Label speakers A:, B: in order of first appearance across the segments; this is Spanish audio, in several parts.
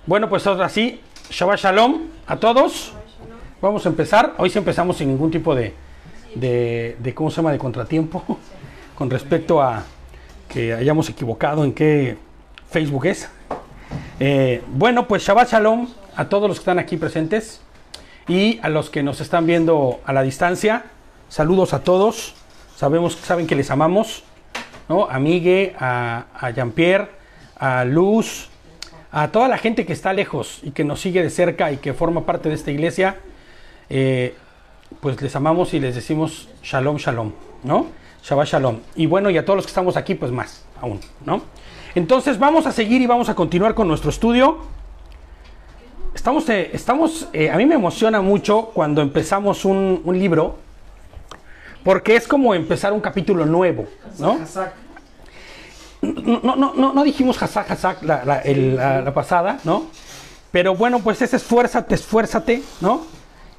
A: Bueno, pues ahora sí, Shabbat Shalom a todos. Vamos a empezar. Hoy sí empezamos sin ningún tipo de ¿cómo se llama? De contratiempo con respecto a que hayamos equivocado en qué Facebook es. Bueno, pues Shabbat Shalom a todos los que están aquí presentes y a los que nos están viendo a la distancia. Saludos a todos. Saben que les amamos, ¿no? A Migue, a Jean-Pierre, a Luz, a toda la gente que está lejos y que nos sigue de cerca y que forma parte de esta iglesia. Pues les amamos y les decimos Shalom, Shalom, ¿no? Shabbat Shalom. Y bueno, y a todos los que estamos aquí, pues más aún, ¿no? Entonces vamos a seguir y vamos a continuar con nuestro estudio. A mí me emociona mucho cuando empezamos un libro, porque es como empezar un capítulo nuevo, ¿no? No dijimos Hazak la pasada, ¿no? Pero bueno, pues es esfuérzate, ¿no?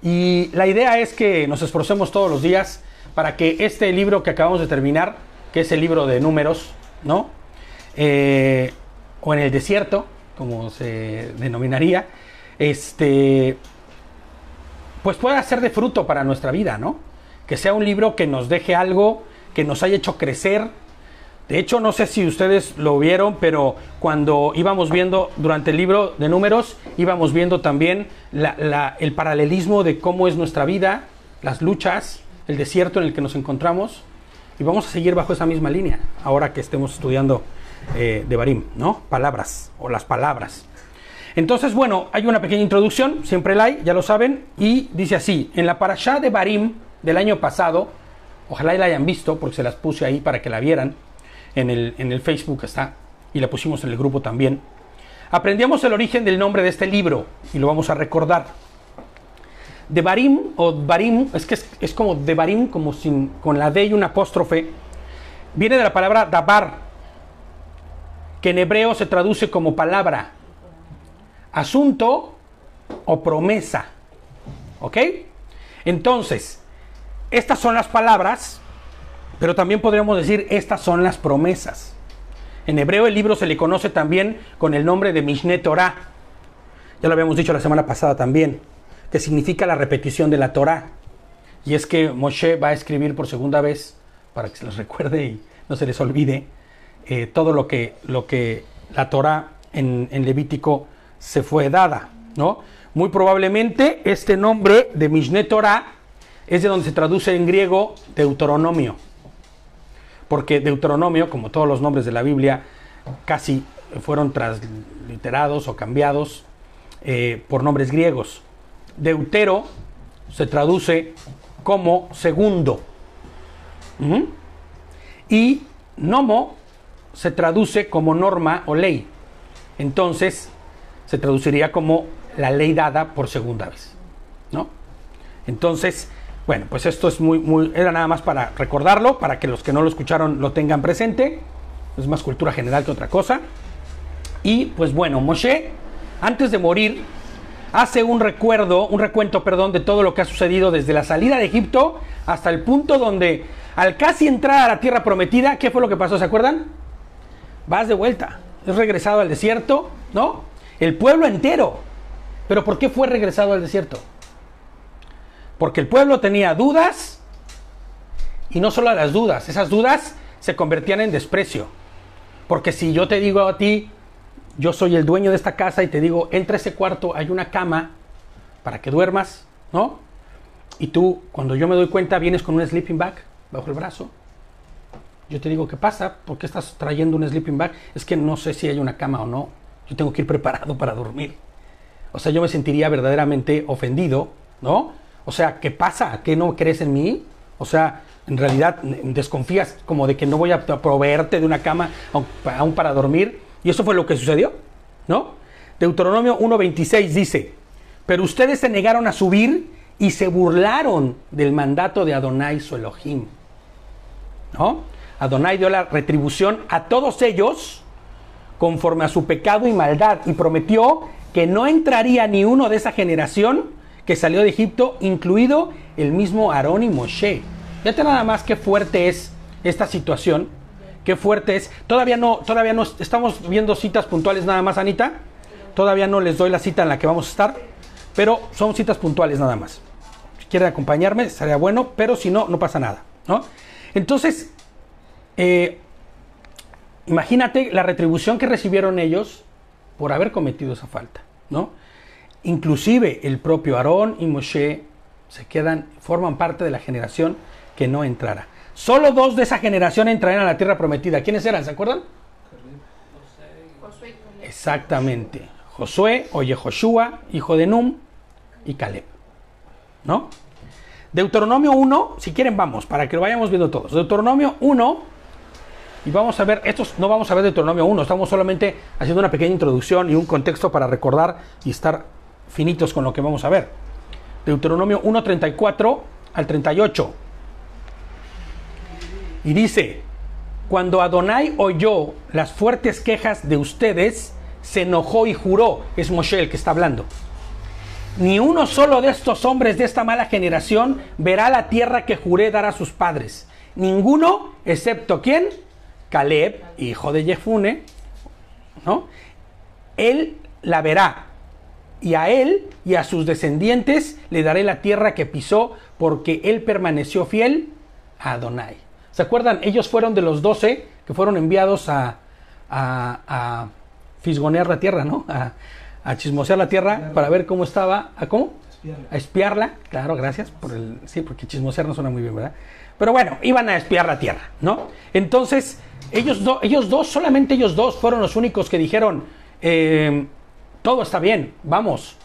A: Y la idea es que nos esforcemos todos los días para que este libro que acabamos de terminar, que es el libro de números, ¿no? O en el desierto, como se denominaría, pues pueda ser de fruto para nuestra vida, ¿no? Que sea un libro que nos deje algo, que nos haya hecho crecer. De hecho, no sé si ustedes lo vieron, pero cuando íbamos viendo durante el libro de números, íbamos viendo también el paralelismo de cómo es nuestra vida, las luchas, el desierto en el que nos encontramos. Y vamos a seguir bajo esa misma línea, ahora que estemos estudiando Devarim, ¿no? Palabras, o las palabras. Entonces, bueno, hay una pequeña introducción, siempre la hay, ya lo saben, y dice así: en la parashá de Devarim del año pasado, ojalá y la hayan visto, porque se las puse ahí para que la vieran, en el Facebook está, y la pusimos en el grupo también. Aprendíamos el origen del nombre de este libro, y lo vamos a recordar. Devarim, o Dvarim, es como Devarim, como con la D y un apóstrofe, viene de la palabra Dabar, que en hebreo se traduce como palabra, asunto o promesa. ¿Ok? Entonces, estas son las palabras, pero también podríamos decir estas son las promesas. En hebreo el libro se le conoce también con el nombre de Mishneh Torah. Ya lo habíamos dicho la semana pasada también, que significa la repetición de la Torah. Y es que Moshe va a escribir por segunda vez, para que se les recuerde y no se les olvide, todo lo que la Torah en Levítico se fue dada, ¿no? Muy probablemente este nombre de Mishneh Torah es de donde se traduce en griego Deuteronomio, porque Deuteronomio, como todos los nombres de la Biblia, casi fueron transliterados o cambiados por nombres griegos. Deutero se traduce como segundo, y nomo se traduce como norma o ley. Entonces se traduciría como la ley dada por segunda vez, ¿no? Entonces, bueno, pues esto es era nada más para recordarlo, para que los que no lo escucharon lo tengan presente. Es más cultura general que otra cosa. Y pues bueno, Moshe, antes de morir, hace un recuento, de todo lo que ha sucedido desde la salida de Egipto hasta el punto donde, al casi entrar a la tierra prometida, ¿qué fue lo que pasó? ¿Se acuerdan? Vas de vuelta, es regresado al desierto, ¿no? El pueblo entero. ¿Pero por qué fue regresado al desierto? Porque el pueblo tenía dudas, y no solo las dudas, esas dudas se convertían en desprecio. Porque si yo te digo a ti, yo soy el dueño de esta casa, y te digo, entra a ese cuarto, hay una cama para que duermas, ¿no? Y tú, cuando yo me doy cuenta, vienes con un sleeping bag bajo el brazo. Yo te digo, ¿qué pasa? ¿Por qué estás trayendo un sleeping bag? Es que no sé si hay una cama o no. Yo tengo que ir preparado para dormir. O sea, yo me sentiría verdaderamente ofendido, ¿no? O sea, ¿qué pasa? ¿Qué no crees en mí? O sea, en realidad desconfías como de que no voy a proveerte de una cama aún para dormir. Y eso fue lo que sucedió, ¿no? Deuteronomio 1:26 dice: pero ustedes se negaron a subir y se burlaron del mandato de Adonai su Elohim, ¿no? Adonai dio la retribución a todos ellos conforme a su pecado y maldad, y prometió que no entraría ni uno de esa generación que salió de Egipto, incluido el mismo Aarón y Moshe. Fíjate nada más qué fuerte es esta situación, qué fuerte es. Todavía no estamos viendo citas puntuales nada más, Anita. todavía no les doy la cita en la que vamos a estar, pero son citas puntuales nada más. Si quieren acompañarme, estaría bueno, pero si no, no pasa nada, ¿no? Entonces, imagínate la retribución que recibieron ellos por haber cometido esa falta, ¿no? Inclusive el propio Aarón y Moshe forman parte de la generación que no entrará. Solo 2 de esa generación entrarán a la tierra prometida. ¿Quiénes eran? ¿Se acuerdan?
B: Josué y Caleb.
A: Exactamente. Josué o Yehoshua, hijo de Num, y Caleb, ¿no? Deuteronomio 1, si quieren vamos, para que lo vayamos viendo todos. Deuteronomio 1, y vamos a ver, no vamos a ver Deuteronomio 1, estamos solamente haciendo una pequeña introducción y un contexto para recordar y estar finitos con lo que vamos a ver. Deuteronomio 1, 34 al 38. Y dice: cuando Adonai oyó las fuertes quejas de ustedes, se enojó y juró. Es Moshe el que está hablando. Ni uno solo de estos hombres de esta mala generación verá la tierra que juré dar a sus padres. Ninguno, excepto ¿quién? Caleb, hijo de Jefune, ¿no? Él la verá. Y a él y a sus descendientes le daré la tierra que pisó, porque él permaneció fiel a Adonai. ¿Se acuerdan? Ellos fueron de los 12 que fueron enviados a fisgonear la tierra, ¿no? A chismosear la tierra para ver cómo estaba. ¿A cómo? A espiarla. Claro, gracias por el... Sí, porque chismosear no suena muy bien, ¿verdad? Pero bueno, iban a espiar la tierra, ¿no? Entonces, solamente ellos dos fueron los únicos que dijeron, todo está bien, vamos,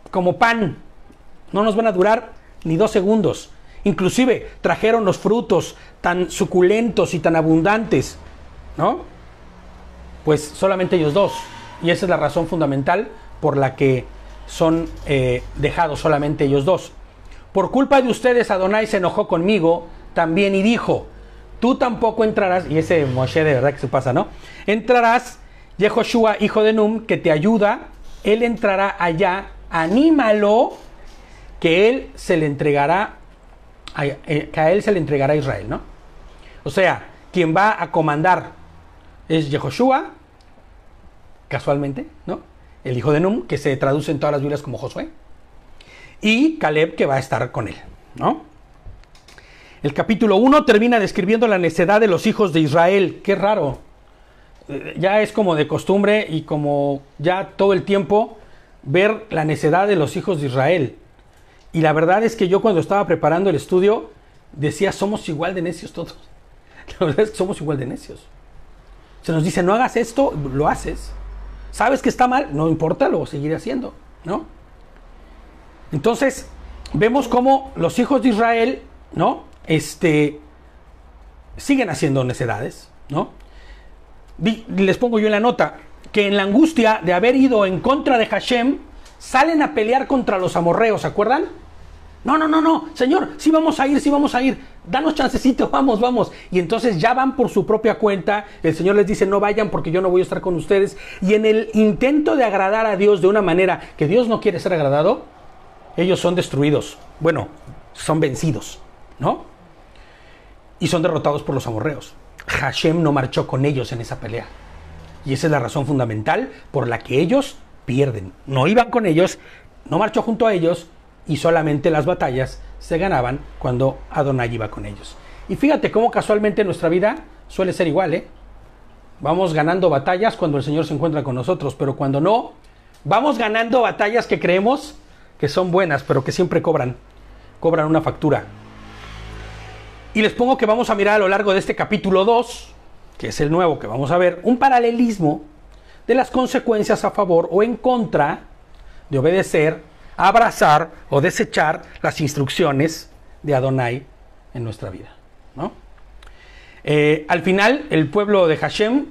A: como pan, no nos van a durar ni 2 segundos. Inclusive trajeron los frutos tan suculentos y tan abundantes, ¿no? Pues solamente ellos dos. Y esa es la razón fundamental por la que son dejados solamente ellos dos. Por culpa de ustedes, Adonai se enojó conmigo también y dijo: tú tampoco entrarás. Y ese Moshe de verdad que se pasa, ¿no? Entrarás, Yehoshua, hijo de Num, que te ayuda, él entrará allá, anímalo, que él se le entregará a Israel, ¿no? O sea, quien va a comandar es Yehoshua, casualmente, ¿no? El hijo de Num, que se traduce en todas las Biblias como Josué, y Caleb, que va a estar con él, ¿no? El capítulo 1 termina describiendo la necedad de los hijos de Israel. Qué raro. Ya es como de costumbre y como ya todo el tiempo ver la necedad de los hijos de Israel. Y la verdad es que yo cuando estaba preparando el estudio decía, somos igual de necios todos. La verdad es que somos igual de necios. Se nos dice, no hagas esto, lo haces. ¿Sabes que está mal? No importa, lo seguiré haciendo, ¿no? Entonces, vemos cómo los hijos de Israel, ¿no? Siguen haciendo necedades, ¿no? Les pongo yo en la nota que en la angustia de haber ido en contra de Hashem, salen a pelear contra los amorreos, ¿se acuerdan? No, Señor, sí vamos a ir, danos chancecito, vamos. Y entonces ya van por su propia cuenta, el Señor les dice, no vayan porque yo no voy a estar con ustedes. Y en el intento de agradar a Dios de una manera que Dios no quiere ser agradado, ellos son destruidos, bueno, son vencidos, ¿no? Y son derrotados por los amorreos. Hashem no marchó con ellos en esa pelea. Y esa es la razón fundamental por la que ellos pierden. No iban con ellos, no marchó junto a ellos, y solamente las batallas se ganaban cuando Adonai iba con ellos. Y fíjate cómo casualmente nuestra vida suele ser igual, ¿eh? Vamos ganando batallas cuando el Señor se encuentra con nosotros, pero cuando no, vamos ganando batallas que creemos que son buenas, pero que siempre cobran una factura. Y les pongo que vamos a mirar a lo largo de este capítulo 2, que es el nuevo que vamos a ver, un paralelismo de las consecuencias a favor o en contra de obedecer, abrazar o desechar las instrucciones de Adonai en nuestra vida, ¿no? Al final, el pueblo de Hashem,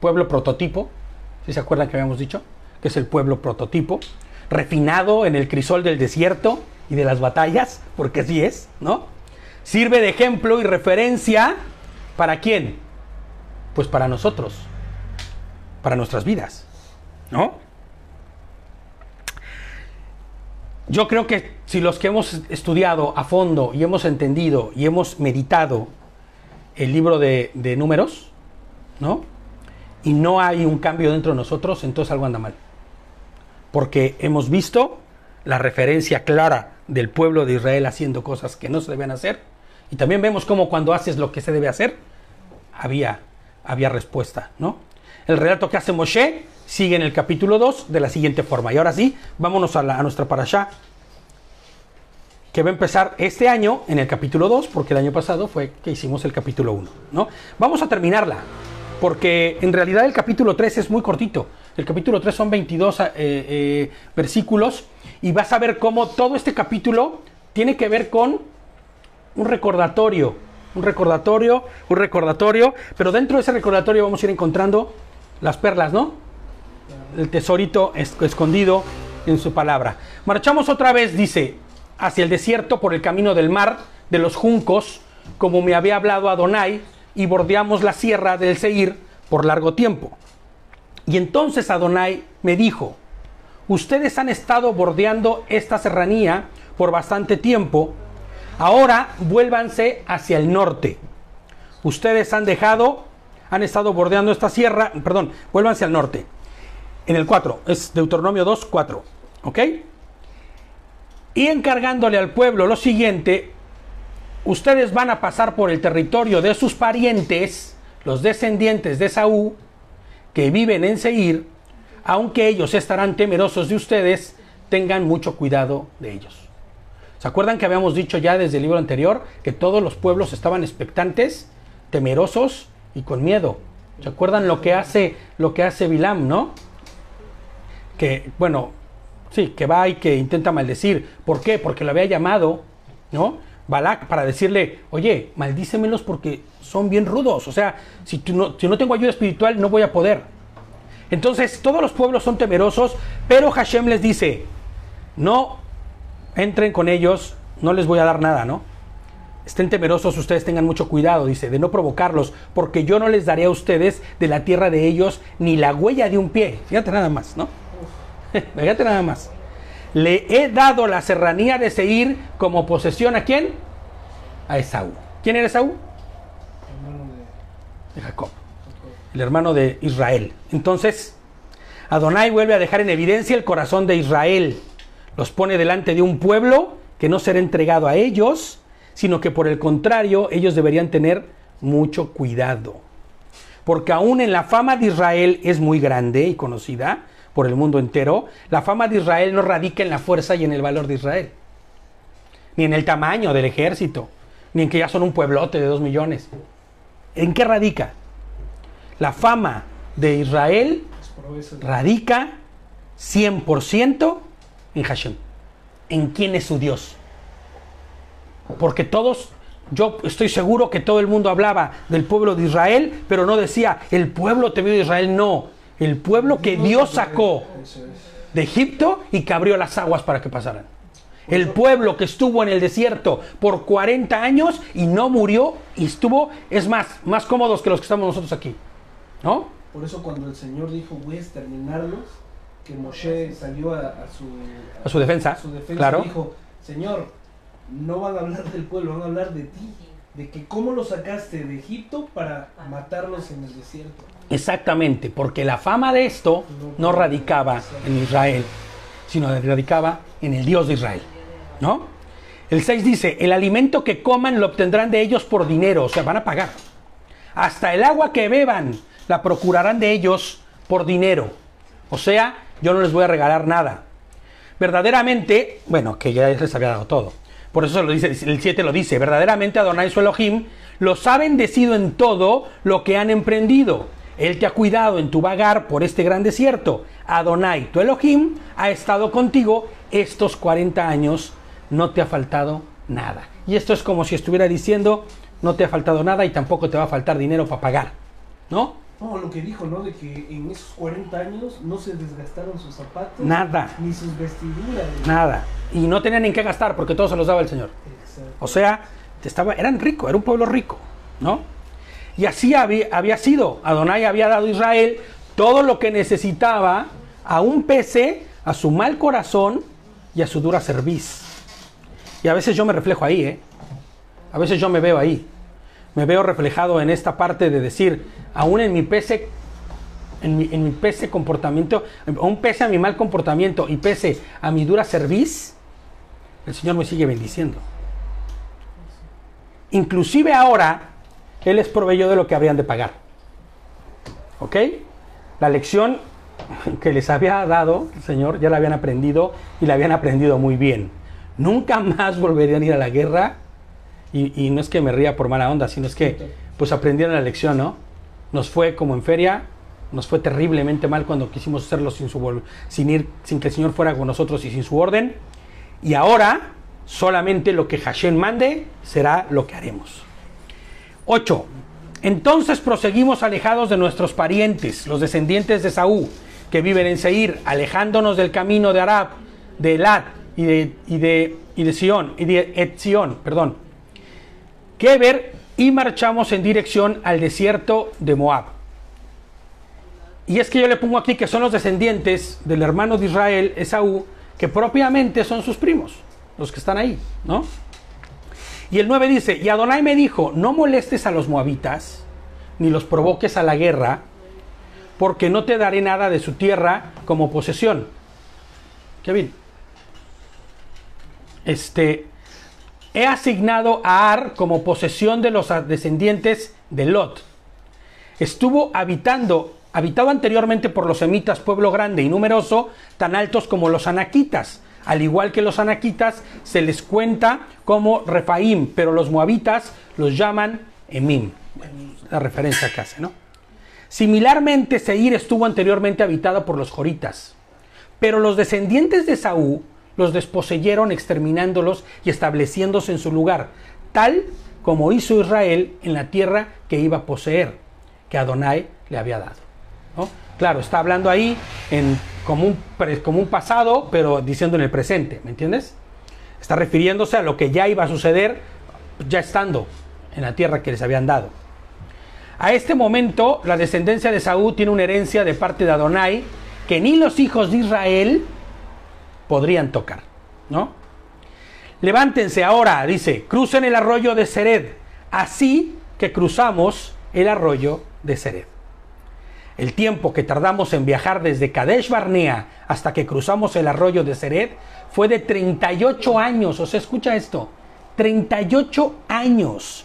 A: pueblo prototipo, ¿sí se acuerdan que habíamos dicho? Que es el pueblo prototipo, refinado en el crisol del desierto y de las batallas, porque así es, ¿no? Sirve de ejemplo y referencia, ¿para quién? Pues para nosotros, para nuestras vidas, ¿no? Yo creo que si los que hemos estudiado a fondo y hemos entendido y hemos meditado el libro de Números, ¿no? y no hay un cambio dentro de nosotros, entonces algo anda mal. Porque hemos visto la referencia clara del pueblo de Israel haciendo cosas que no se deben hacer, y también vemos cómo cuando haces lo que se debe hacer, había respuesta, ¿no? El relato que hace Moshe sigue en el capítulo 2 de la siguiente forma. Y ahora sí, vámonos a nuestra parashá, que va a empezar este año en el capítulo 2, porque el año pasado fue que hicimos el capítulo 1, ¿no? Vamos a terminarla, porque en realidad el capítulo 3 es muy cortito. El capítulo 3 son 22 versículos, y vas a ver cómo todo este capítulo tiene que ver con un recordatorio, pero dentro de ese recordatorio vamos a ir encontrando las perlas, ¿no? El tesorito escondido en su palabra. Marchamos otra vez, dice, hacia el desierto por el camino del mar de los juncos, como me había hablado Adonai, y bordeamos la sierra del Seir por largo tiempo. Y entonces Adonai me dijo: ustedes han estado bordeando esta serranía por bastante tiempo, ahora vuélvanse hacia el norte. Ustedes han estado bordeando esta sierra, vuélvanse al norte. En el 4, es Deuteronomio 2, 4, ¿ok? Y encargándole al pueblo lo siguiente: ustedes van a pasar por el territorio de sus parientes, los descendientes de Esaú, que viven en Seir, aunque ellos estarán temerosos de ustedes, tengan mucho cuidado de ellos. ¿Se acuerdan que habíamos dicho ya desde el libro anterior que todos los pueblos estaban expectantes, temerosos y con miedo? ¿Se acuerdan lo que hace Bilam, no? Que, bueno, sí, que va y que intenta maldecir. ¿Por qué? Porque lo había llamado, ¿no? Balak, para decirle: oye, maldícemelos porque son bien rudos. O sea, si no tengo ayuda espiritual, no voy a poder. Entonces, todos los pueblos son temerosos, pero Hashem les dice: no entren con ellos, no les voy a dar nada, ¿no? Estén temerosos, ustedes tengan mucho cuidado, dice, de no provocarlos, porque yo no les daré a ustedes de la tierra de ellos ni la huella de un pie. Fíjate nada más, ¿no? Fíjate nada más. Le he dado la serranía de Seir como posesión, ¿a quién? A Esaú. ¿Quién era Esaú? De Jacob, el hermano de Israel. Entonces, Adonai vuelve a dejar en evidencia el corazón de Israel. Los pone delante de un pueblo que no será entregado a ellos, sino que por el contrario, ellos deberían tener mucho cuidado. Porque aún en la fama de Israel es muy grande y conocida por el mundo entero, la fama de Israel no radica en la fuerza y en el valor de Israel, ni en el tamaño del ejército, ni en que ya son un pueblote de 2 millones. ¿En qué radica? La fama de Israel radica 100% en Hashem, en quién es su Dios. Porque yo estoy seguro que todo el mundo hablaba del pueblo de Israel, pero no decía el pueblo temido de Israel, no. El pueblo que Dios sacó de Egipto y que abrió las aguas para que pasaran. El pueblo que estuvo en el desierto por 40 años y no murió y es más cómodos que los que estamos nosotros aquí, ¿no?
B: Por eso cuando el Señor dijo: voy a exterminarlos, que Moshe salió a
A: su defensa, claro.
B: Dijo: Señor, no van a hablar del pueblo, van a hablar de ti, de que cómo los sacaste de Egipto para matarlos en el desierto.
A: Exactamente, porque la fama de esto no radicaba en Israel, sino radicaba en el Dios de Israel, ¿no? El 6 dice: el alimento que coman lo obtendrán de ellos por dinero, o sea, van a pagar. Hasta el agua que beban la procurarán de ellos por dinero. O sea, yo no les voy a regalar nada. Verdaderamente, bueno, que ya les había dado todo. Por eso lo dice, el 7 lo dice: verdaderamente Adonai su Elohim los ha bendecido en todo lo que han emprendido. Él te ha cuidado en tu vagar por este gran desierto. Adonai tu Elohim ha estado contigo estos 40 años, no te ha faltado nada. Y esto es como si estuviera diciendo: no te ha faltado nada y tampoco te va a faltar dinero para pagar, ¿no?
B: No, lo que dijo, ¿no? De que en esos 40 años no se desgastaron sus zapatos.
A: Nada.
B: Ni sus vestiduras.
A: Nada. Y no tenían en qué gastar porque todo se los daba el Señor.
B: Exacto.
A: O sea, eran ricos, era un pueblo rico, ¿no? Y así había sido. Adonai había dado a Israel todo lo que necesitaba, aún pese a su mal corazón y a su dura cerviz. Y a veces yo me reflejo ahí, ¿eh? A veces yo me veo ahí. Me veo reflejado en esta parte de decir: aún en mi pese en mi pese comportamiento, aún pese a mi mal comportamiento y pese a mi dura cerviz, el Señor me sigue bendiciendo. Inclusive ahora, Él les proveyó de lo que habían de pagar. ¿Ok? La lección que les había dado el Señor, ya la habían aprendido y la habían aprendido muy bien. Nunca más volverían a ir a la guerra. Y no es que me ría por mala onda, sino es que pues aprendieron la lección, ¿no? Nos fue como en feria, nos fue terriblemente mal cuando quisimos hacerlo sin que el Señor fuera con nosotros y sin su orden. Y ahora, solamente lo que Hashem mande será lo que haremos. 8. Entonces proseguimos alejados de nuestros parientes, los descendientes de Esaú, que viven en Seir, alejándonos del camino de Arab, de Elat y de Etzion, Geber, y marchamos en dirección al desierto de Moab. Y es que yo le pongo aquí que son los descendientes del hermano de Israel, Esaú, que propiamente son sus primos, los que están ahí, ¿no? Y el 9 dice, y Adonai me dijo, no molestes a los moabitas, ni los provoques a la guerra, porque no te daré nada de su tierra como posesión. Kevin. He asignado a Ar como posesión de los descendientes de Lot. Estuvo habitado anteriormente por los semitas, pueblo grande y numeroso, tan altos como los anaquitas. Al igual que los anaquitas, se les cuenta como Refaim, pero los moabitas los llaman Emim. La referencia que hace, ¿no? Similarmente, Seir estuvo anteriormente habitado por los joritas, pero los descendientes de Esaú los desposeyeron, exterminándolos y estableciéndose en su lugar, tal como hizo Israel en la tierra que iba a poseer, que Adonai le había dado, ¿no? Claro, está hablando ahí como un pasado, pero diciendo en el presente, ¿me entiendes? Está refiriéndose a lo que ya iba a suceder, ya estando en la tierra que les habían dado. A este momento, la descendencia de Esaú tiene una herencia de parte de Adonai que ni los hijos de Israel podrían tocar, ¿no? Levántense ahora, dice, crucen el arroyo de Sered, así que cruzamos el arroyo de Sered. El tiempo que tardamos en viajar desde Kadesh Barnea hasta que cruzamos el arroyo de Sered fue de 38 años, o sea, escucha esto, 38 años,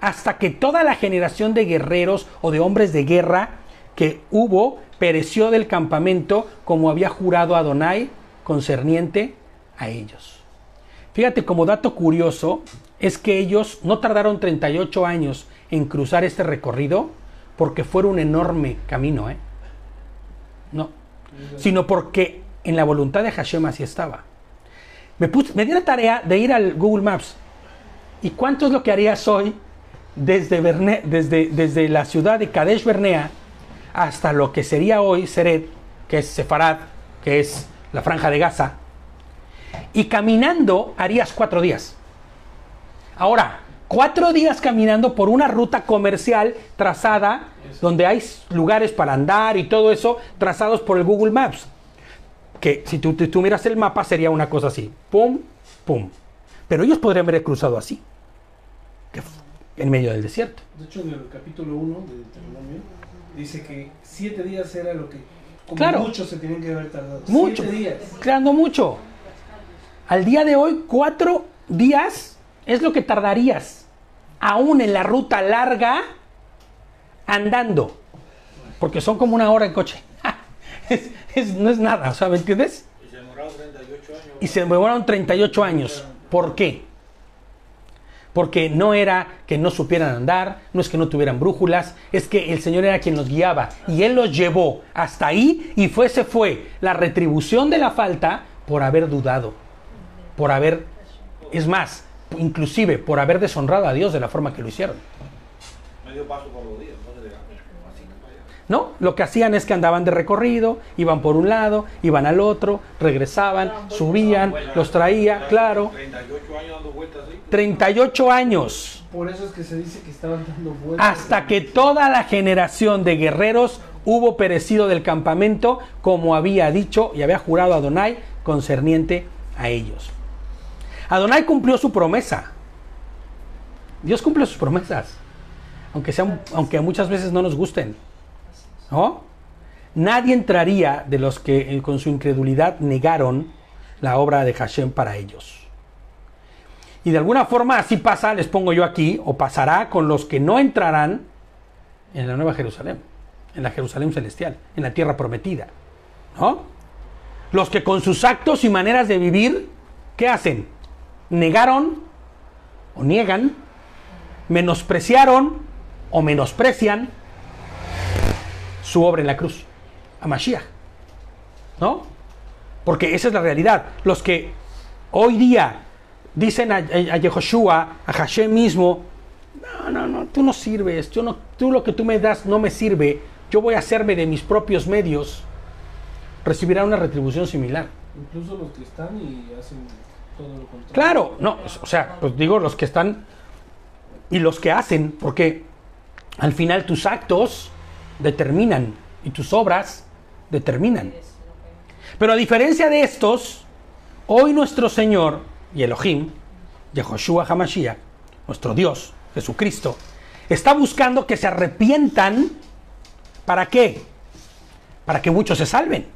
A: hasta que toda la generación de guerreros o de hombres de guerra que hubo pereció del campamento como había jurado Adonai concerniente a ellos. Fíjate, como dato curioso, es que ellos no tardaron 38 años en cruzar este recorrido porque fuera un enorme camino, no, sino porque en la voluntad de Hashem así estaba. Me di la tarea de ir al Google Maps. ¿Y cuánto es lo que harías hoy desde la ciudad de Kadesh Barnea hasta lo que sería hoy Sered, que es Sefarad, que es la franja de Gaza? Y caminando harías 4 días. Ahora, 4 días caminando por una ruta comercial trazada, donde hay lugares para andar y todo eso, trazados por el Google Maps. Que si tú miras el mapa sería una cosa así, pum, pum. Pero ellos podrían haber cruzado así, en medio del desierto.
B: De hecho, en el capítulo 1 de Deuteronomio dice que 7 días era lo que, como
A: claro,
B: mucho se tenían que haber tardado.
A: Mucho,
B: 7 días.
A: Claro, no mucho. Al día de hoy, 4 días es lo que tardarías, aún en la ruta larga, andando. Porque son como 1 hora en coche. No es nada, o sea, ¿me entiendes?
C: Y se demoraron 38 años.
A: Y se demoraron 38 años. ¿Por qué? Porque no era que no supieran andar, no es que no tuvieran brújulas, es que el Señor era quien los guiaba y Él los llevó hasta ahí y se fue la retribución de la falta por haber dudado, es más, inclusive por haber deshonrado a Dios de la forma que lo hicieron.
C: Medio paso por los días, no se le
A: No, lo que hacían es que andaban de recorrido, iban por un lado, iban al otro, regresaban, subían, los traía, claro.
C: 38 años dando vueltas así.
A: 38 años.
B: Por eso es que se dice que estaban dando vueltas.
A: Hasta que toda la generación de guerreros hubo perecido del campamento, como había dicho y había jurado Adonai concerniente a ellos. Adonai cumplió su promesa. Dios cumple sus promesas, aunque muchas veces no nos gusten, ¿no? nadie entraría de los que con su incredulidad negaron la obra de Hashem para ellos. Y de alguna forma así pasa, les pongo yo aquí, o pasará con los que no entrarán en la Nueva Jerusalén, en la Jerusalén celestial, en la tierra prometida, ¿no? Los que con sus actos y maneras de vivir, ¿qué hacen? Negaron o niegan, menospreciaron o menosprecian su obra en la cruz, a Mashiach, ¿no? Porque esa es la realidad. Los que hoy día dicen a Yehoshua, a Hashem mismo, no, tú no sirves, tú lo que tú me das no me sirve, yo voy a hacerme de mis propios medios, recibirán una retribución similar.
B: Incluso los que están y hacen todo lo contrario.
A: Claro, no, o sea, pues digo los que están y los que hacen, porque al final tus actos determinan y tus obras determinan. Pero a diferencia de estos, hoy nuestro Señor y Elohim, Yehoshua HaMashiach, nuestro Dios, Jesucristo, está buscando que se arrepientan. ¿Para qué? Para que muchos se salven,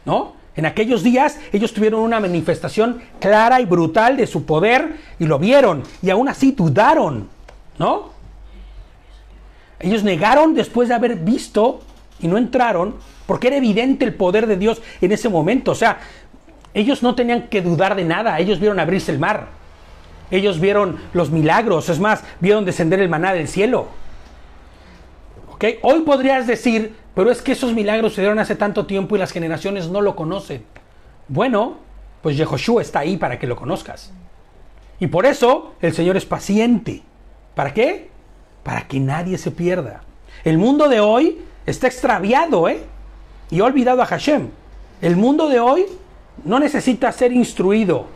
A: ¿no? En aquellos días ellos tuvieron una manifestación clara y brutal de su poder y lo vieron y aún así dudaron, ¿no? Ellos negaron después de haber visto y no entraron porque era evidente el poder de Dios en ese momento. O sea, ellos no tenían que dudar de nada. Ellos vieron abrirse el mar. Ellos vieron los milagros. Es más, vieron descender el maná del cielo. ¿Ok? Hoy podrías decir, pero es que esos milagros se dieron hace tanto tiempo y las generaciones no lo conocen. Bueno, pues Yehoshua está ahí para que lo conozcas. Y por eso el Señor es paciente. ¿Para qué? Para que nadie se pierda. El mundo de hoy está extraviado, y ha olvidado a Hashem. El mundo de hoy no necesita ser instruido,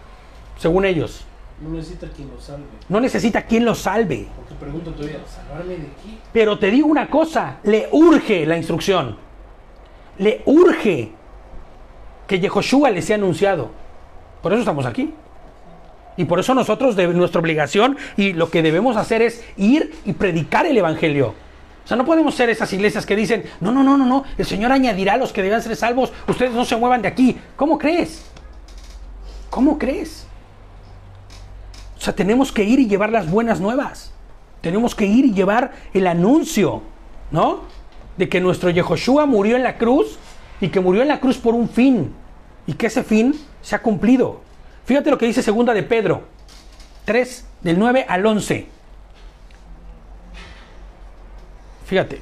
A: según ellos.
B: No necesita quien lo salve.
A: No necesita quien lo salve.
B: Porque pregunto todavía, ¿salvarme de qué?
A: Pero te digo una cosa, le urge la instrucción. Le urge que Yehoshua les sea anunciado. Por eso estamos aquí. Y por eso nosotros, nuestra obligación y lo que debemos hacer es ir y predicar el Evangelio. O sea, no podemos ser esas iglesias que dicen, no, el Señor añadirá a los que deben ser salvos, ustedes no se muevan de aquí. ¿Cómo crees? ¿Cómo crees? O sea, tenemos que ir y llevar las buenas nuevas. Tenemos que ir y llevar el anuncio, ¿no? De que nuestro Yehoshua murió en la cruz y que murió en la cruz por un fin. Y que ese fin se ha cumplido. Fíjate lo que dice segunda de Pedro 3, del 9 al 11. Fíjate.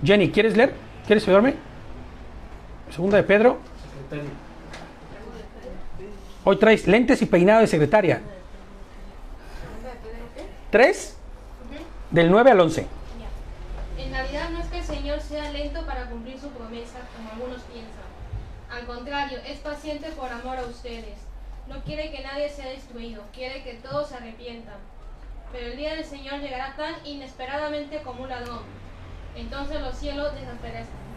A: Jenny, ¿quieres leer? ¿Quieres ayudarme? Segunda de Pedro.
B: Secretario.
A: Hoy traes lentes y peinado de secretaria. 3, del 9 al 11.
D: En realidad no es que el Señor sea lento para cumplir su promesa, como algunos piensan. Al contrario, es paciente por amor a ustedes. No quiere que nadie sea destruido, quiere que todos se arrepientan. Pero el día del Señor llegará tan inesperadamente como un ladrón. Entonces los cielos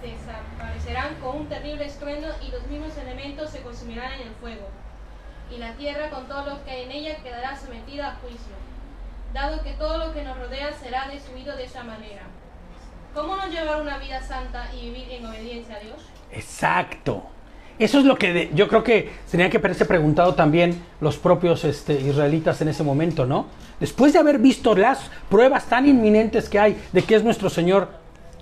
D: desaparecerán con un terrible estruendo y los mismos elementos se consumirán en el fuego. Y la tierra con todo lo que hay en ella quedará sometida a juicio, dado que todo lo que nos rodea será destruido de esa manera. ¿Cómo no llevar una vida santa y vivir en obediencia a Dios?
A: Exacto. Eso es lo que yo creo que tenían que haberse preguntado también los propios israelitas en ese momento, ¿no? Después de haber visto las pruebas tan inminentes que hay de que es nuestro Señor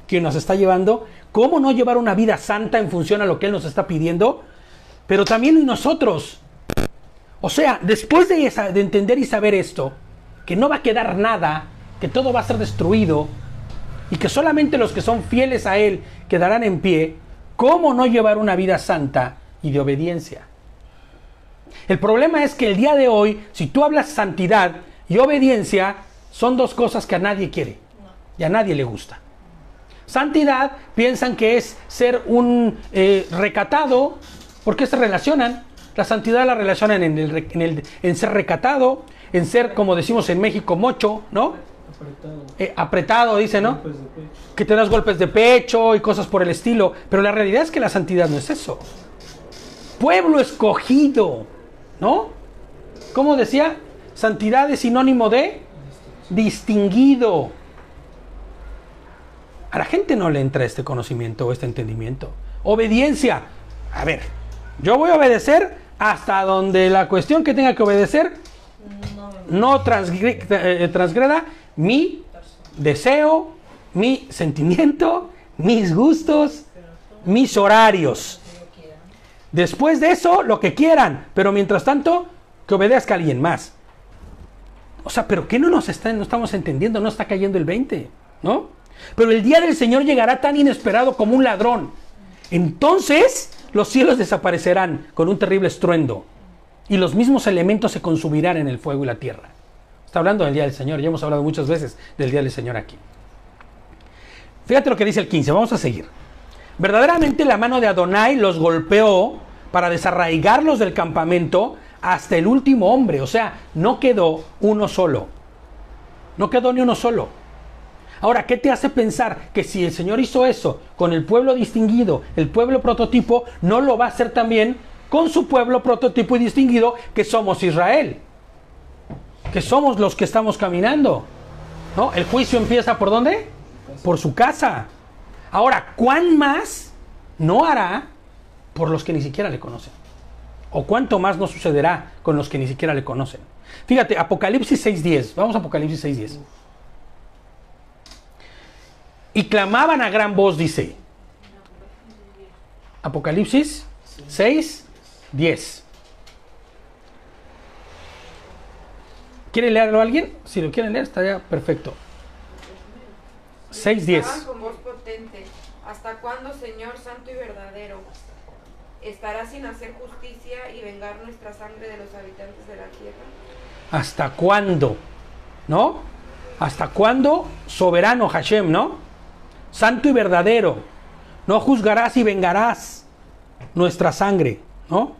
A: quien nos está llevando, ¿cómo no llevar una vida santa en función a lo que Él nos está pidiendo? Pero también nosotros. O sea, después de entender y saber esto, que no va a quedar nada, que todo va a ser destruido y que solamente los que son fieles a Él quedarán en pie, ¿cómo no llevar una vida santa y de obediencia? El problema es que el día de hoy, si tú hablas santidad y obediencia, son dos cosas que a nadie quiere y a nadie le gusta. Santidad piensan que es ser un recatado. ¿Por qué se relacionan? La santidad la relacionan en ser recatado, en ser, como decimos en México, mocho, ¿no? Apretado, dice, ¿no? Que te das golpes de pecho y cosas por el estilo. Pero la realidad es que la santidad no es eso. Pueblo escogido, ¿no? ¿Cómo decía? Santidad es sinónimo de distinguido. A la gente no le entra este conocimiento o este entendimiento. Obediencia. A ver, yo voy a obedecer hasta donde la cuestión que tenga que obedecer no transgreda mi deseo, mi sentimiento, mis gustos, mis horarios. Después de eso, lo que quieran, pero mientras tanto, que obedezca a alguien más. O sea, ¿pero qué no estamos entendiendo? No está cayendo el 20, ¿no? Pero el día del Señor llegará tan inesperado como un ladrón. Entonces, los cielos desaparecerán con un terrible estruendo y los mismos elementos se consumirán en el fuego y la tierra. Está hablando del día del Señor. Ya hemos hablado muchas veces del día del Señor aquí. Fíjate lo que dice el 15. Vamos a seguir. Verdaderamente la mano de Adonai los golpeó para desarraigarlos del campamento hasta el último hombre. O sea, no quedó uno solo. No quedó ni uno solo. Ahora, ¿qué te hace pensar que si el Señor hizo eso con el pueblo distinguido, el pueblo prototipo, no lo va a hacer también con su pueblo prototipo y distinguido, que somos Israel? Que somos los que estamos caminando, ¿no? El juicio empieza ¿por dónde? Por su casa. Ahora, ¿cuán más no hará por los que ni siquiera le conocen? ¿O cuánto más no sucederá con los que ni siquiera le conocen? Fíjate, Apocalipsis 6:10. Vamos a Apocalipsis 6:10. Y clamaban a gran voz, dice. Apocalipsis 6:10. ¿Quiere leerlo alguien? Si lo quieren leer, estaría perfecto. 6:10.
E: Gritaban con voz potente: ¿hasta cuándo, Señor santo y verdadero, estarás sin hacer justicia y vengar nuestra sangre de los habitantes de la tierra?
A: ¿Hasta cuándo? ¿No? ¿Hasta cuándo, soberano Hashem, no? Santo y verdadero, no juzgarás y vengarás nuestra sangre, ¿no?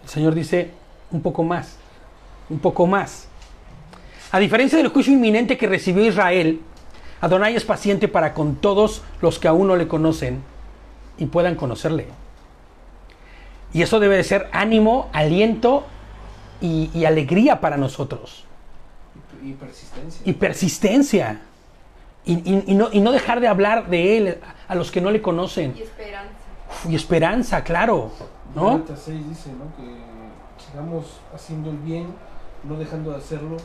A: El Señor dice un poco más, un poco más. A diferencia del juicio inminente que recibió Israel, Adonai es paciente para con todos los que aún no le conocen y puedan conocerle. Y eso debe de ser ánimo, aliento y alegría para nosotros.
B: Y persistencia.
A: Y persistencia. Y no dejar de hablar de Él a los que no le conocen.
E: Y esperanza.
A: Y esperanza, claro, ¿no?
B: Gálatas 6 dice, ¿no?, que sigamos haciendo el bien, no dejando de hacerlo,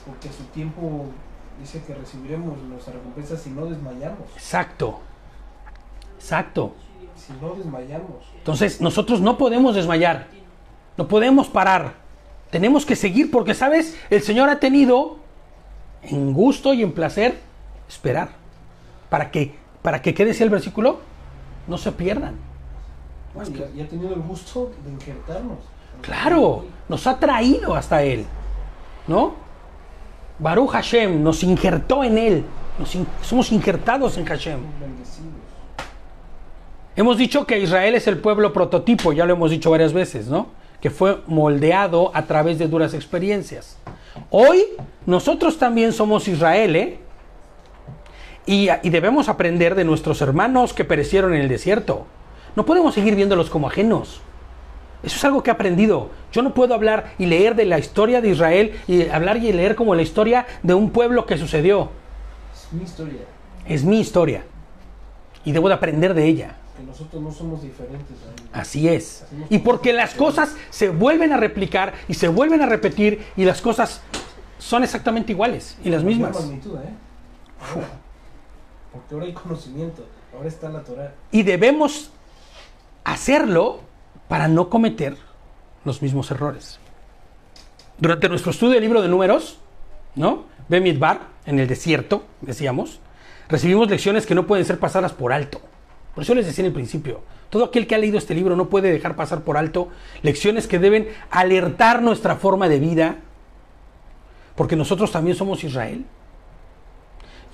B: porque a su tiempo dice que recibiremos nuestra recompensa si no desmayamos.
A: Exacto. Exacto.
B: Si no desmayamos.
A: Entonces, nosotros no podemos desmayar. No podemos parar. Tenemos que seguir porque, ¿sabes? El Señor ha tenido en gusto y en placer esperar. ¿Para que qué decía el versículo? No se pierdan.
B: Bueno, y ha tenido el gusto de injertarnos.
A: Claro, nos ha traído hasta Él, ¿no? Baruch Hashem nos injertó en Él. Somos injertados en Hashem.
B: Bendecidos.
A: Hemos dicho que Israel es el pueblo prototipo, ya lo hemos dicho varias veces, ¿no? Que fue moldeado a través de duras experiencias. Hoy nosotros también somos Israel, ¿eh? Y debemos aprender de nuestros hermanos que perecieron en el desierto. No podemos seguir viéndolos como ajenos. Eso es algo que he aprendido. Yo no puedo hablar y leer de la historia de Israel y hablar y leer como la historia de un pueblo que sucedió.
B: Es mi historia.
A: Es mi historia. Y debo de aprender de ella.
B: Que nosotros no somos diferentes a ellos.
A: Así es. Y porque las cosas se vuelven a replicar y se vuelven a repetir y las cosas son exactamente iguales y las mismas.
B: La magnitud, ¿eh? Ahora, porque ahora hay conocimiento, ahora está la Torah.
A: Y debemos hacerlo para no cometer los mismos errores. Durante nuestro estudio del libro de Números, ¿no? Bemidbar, en el desierto, decíamos, recibimos lecciones que no pueden ser pasadas por alto. Por eso les decía en el principio, todo aquel que ha leído este libro no puede dejar pasar por alto lecciones que deben alertar nuestra forma de vida, porque nosotros también somos Israel.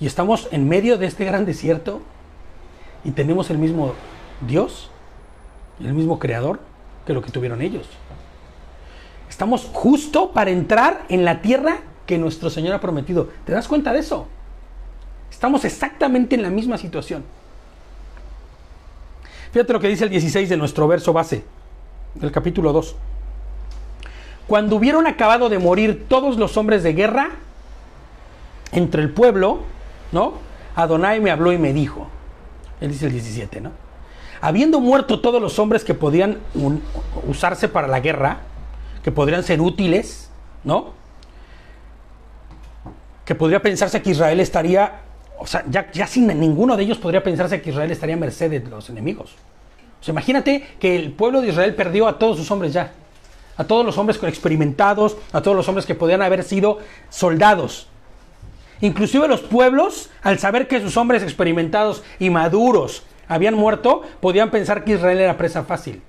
A: Y estamos en medio de este gran desierto y tenemos el mismo Dios, el mismo Creador que lo que tuvieron ellos. Estamos justo para entrar en la tierra que nuestro Señor ha prometido. ¿Te das cuenta de eso? Estamos exactamente en la misma situación. Fíjate lo que dice el 16 de nuestro verso base, del capítulo 2. Cuando hubieron acabado de morir todos los hombres de guerra entre el pueblo, ¿no?, Adonai me habló y me dijo. Él dice el 17, ¿no? Habiendo muerto todos los hombres que podían usarse para la guerra, que podrían ser útiles, ¿no? Que podría pensarse que Israel estaría, o sea, ya sin ninguno de ellos podría pensarse que Israel estaría a merced de los enemigos. O sea, imagínate que el pueblo de Israel perdió a todos sus hombres ya. A todos los hombres experimentados, a todos los hombres que podían haber sido soldados. Inclusive los pueblos, al saber que sus hombres experimentados y maduros habían muerto, podían pensar que Israel era presa fácil.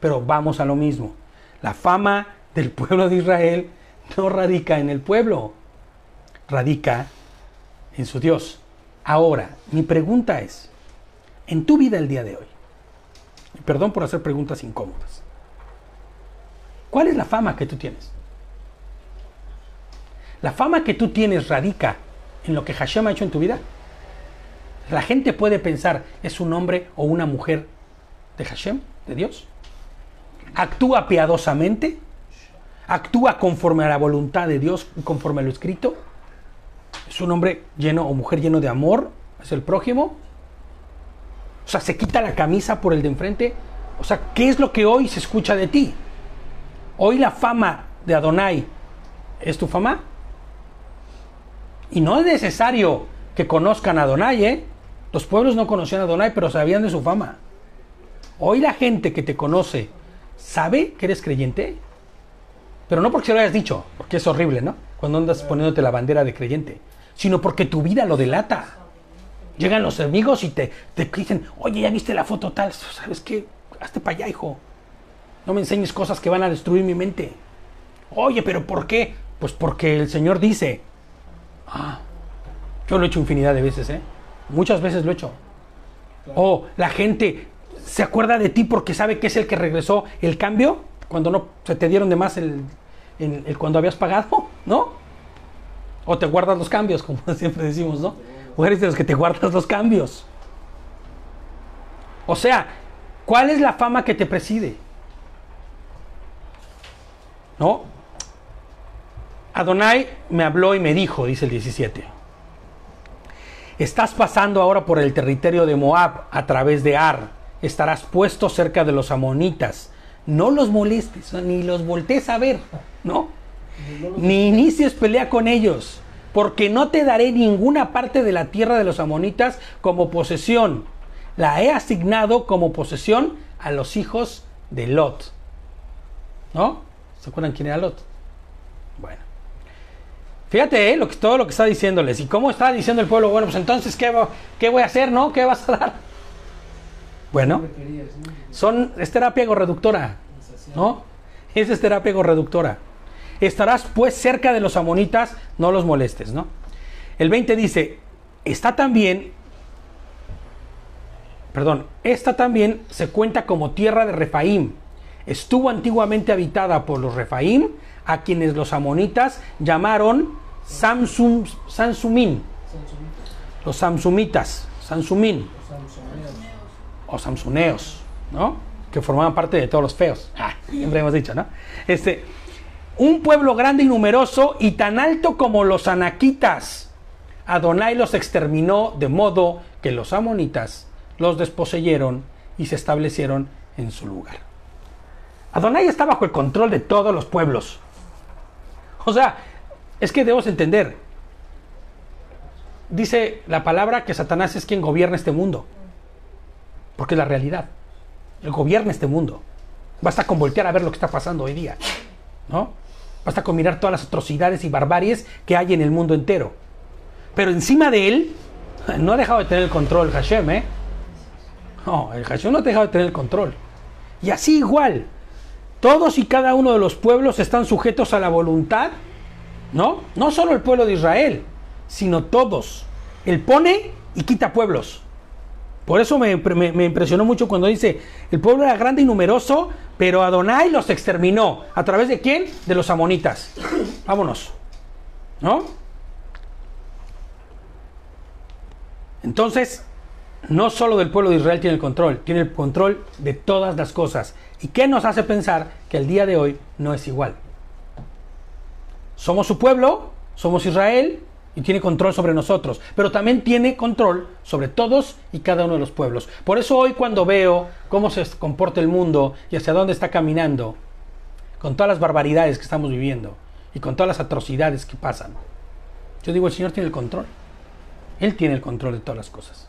A: Pero vamos a lo mismo. La fama del pueblo de Israel no radica en el pueblo, radica en su Dios. Ahora, mi pregunta es, en tu vida el día de hoy, y perdón por hacer preguntas incómodas, ¿cuál es la fama que tú tienes? ¿La fama que tú tienes radica en lo que Hashem ha hecho en tu vida? La gente puede pensar, ¿es un hombre o una mujer de Hashem, de Dios? ¿Actúa piadosamente? ¿Actúa conforme a la voluntad de Dios, conforme a lo escrito? ¿Es un hombre lleno o mujer lleno de amor hacia el prójimo? O sea, ¿se quita la camisa por el de enfrente? O sea, ¿qué es lo que hoy se escucha de ti? Hoy la fama de Adonai es tu fama. Y no es necesario que conozcan a Adonai, ¿eh? Los pueblos no conocían a Adonai, pero sabían de su fama. Hoy la gente que te conoce sabe que eres creyente, pero no porque se lo hayas dicho, porque es horrible, ¿no? Cuando andas poniéndote la bandera de creyente, sino porque tu vida lo delata. Llegan los amigos y te dicen, oye, ¿ya viste la foto tal? ¿Sabes qué? Hazte para allá, hijo. No me enseñes cosas que van a destruir mi mente. Oye, ¿pero por qué? Pues porque el Señor dice. Yo lo he hecho infinidad de veces, ¿eh? Muchas veces lo he hecho. O la gente se acuerda de ti porque sabe que es el que regresó el cambio cuando no se te dieron de más el cuando habías pagado, ¿no? O te guardas los cambios, como siempre decimos, ¿no? O eres de los que te guardas los cambios. O sea, ¿cuál es la fama que te preside? ¿No? Adonai me habló y me dijo, dice el 17. Estás pasando ahora por el territorio de Moab a través de Ar. Estarás puesto cerca de los amonitas. No los molestes, ni los voltees a ver, ¿no? Ni inicies pelea con ellos, porque no te daré ninguna parte de la tierra de los amonitas como posesión. La he asignado como posesión a los hijos de Lot. ¿No? ¿Se acuerdan quién era Lot? Bueno. Fíjate, todo lo que está diciéndoles. ¿Y cómo está diciendo el pueblo? Bueno, pues entonces, ¿qué voy a hacer, no? ¿Qué vas a dar? Bueno, es terapia gorreductora, ¿no? Esa es terapia gorreductora. Estarás pues cerca de los amonitas, no los molestes, ¿no? El 20 dice, esta también se cuenta como tierra de Refaim. Estuvo antiguamente habitada por los Refaim, a quienes los amonitas llamaron Sansumín. Los Samsumitas, Sansumín. O Samsuneos, ¿no? Que formaban parte de todos los feos. Siempre hemos dicho, ¿no? Un pueblo grande y numeroso y tan alto como los anaquitas. Adonai los exterminó de modo que los amonitas los desposeyeron y se establecieron en su lugar. Adonai está bajo el control de todos los pueblos. O sea, es que debemos entender. Dice la palabra que Satanás es quien gobierna este mundo. Porque es la realidad. Él gobierna este mundo. Basta con voltear a ver lo que está pasando hoy día, ¿no? Basta con mirar todas las atrocidades y barbaries que hay en el mundo entero. Pero encima de él, no ha dejado de tener el control Hashem, ¿eh? No, el Hashem no ha dejado de tener el control. Y así igual, todos y cada uno de los pueblos están sujetos a la voluntad, ¿no? No solo el pueblo de Israel, sino todos. Él pone y quita pueblos. Por eso me impresionó mucho cuando dice, el pueblo era grande y numeroso, pero Adonai los exterminó. ¿A través de quién? De los amonitas. Vámonos, ¿no? Entonces, no solo del pueblo de Israel tiene el control de todas las cosas. ¿Y qué nos hace pensar que el día de hoy no es igual? Somos su pueblo, somos Israel, y tiene control sobre nosotros, pero también tiene control sobre todos y cada uno de los pueblos. Por eso hoy cuando veo cómo se comporta el mundo y hacia dónde está caminando, con todas las barbaridades que estamos viviendo y con todas las atrocidades que pasan, yo digo, el Señor tiene el control. Él tiene el control de todas las cosas.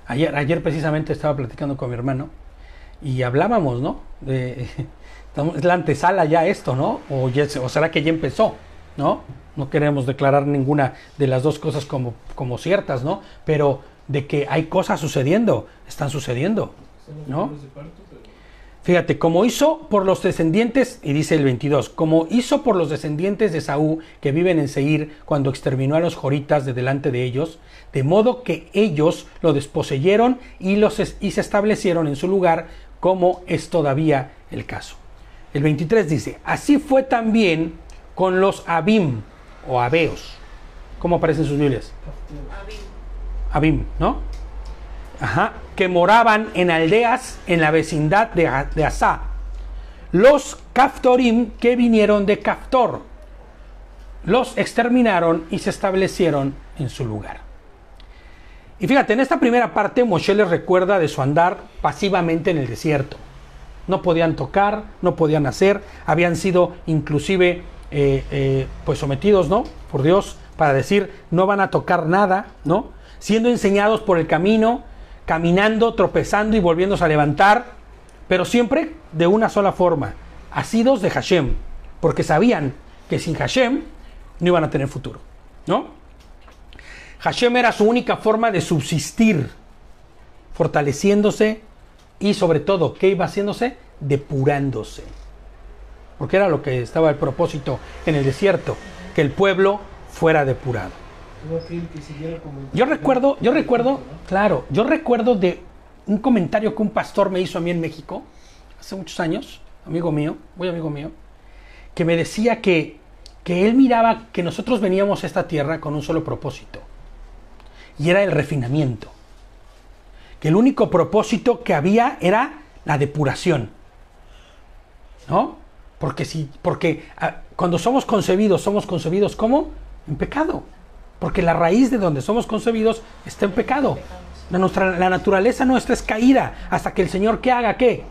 A: Ayer precisamente estaba platicando con mi hermano y hablábamos, ¿no? Es la antesala ya esto, ¿no? O será que ya empezó, ¿no? No queremos declarar ninguna de las dos cosas como ciertas, ¿no? Pero de que hay cosas sucediendo, están sucediendo, ¿no? Fíjate, como hizo por los descendientes, y dice el 22, como hizo por los descendientes de Esaú que viven en Seir cuando exterminó a los joritas de delante de ellos, de modo que ellos lo desposeyeron y se establecieron en su lugar, como es todavía el caso. El 23 dice, así fue también con los Abim o Abeos. ¿Cómo aparecen sus Biblias? Abim, ¿no? Ajá, que moraban en aldeas en la vecindad de Asá. Los Caftorim que vinieron de Caftor, los exterminaron y se establecieron en su lugar. Y fíjate, en esta primera parte Moshe les recuerda de su andar pasivamente en el desierto. No podían tocar, no podían hacer, habían sido inclusive pues sometidos, ¿no? Por Dios, para decir, no van a tocar nada, ¿no? Siendo enseñados por el camino, caminando, tropezando y volviéndose a levantar, pero siempre de una sola forma, asidos de Hashem, porque sabían que sin Hashem no iban a tener futuro, ¿no? Hashem era su única forma de subsistir, fortaleciéndose y sobre todo, ¿qué iba haciéndose? Depurándose. Porque era lo que estaba el propósito en el desierto, que el pueblo fuera depurado. Yo recuerdo de un comentario que un pastor me hizo a mí en México, hace muchos años, amigo mío, que me decía que él miraba que nosotros veníamos a esta tierra con un solo propósito, y era el refinamiento. Que el único propósito que había era la depuración, ¿no? Porque cuando somos concebidos ¿cómo? En pecado. Porque la raíz de donde somos concebidos está en pecado. La naturaleza nuestra es caída hasta que el Señor, ¿qué haga? ¿Qué?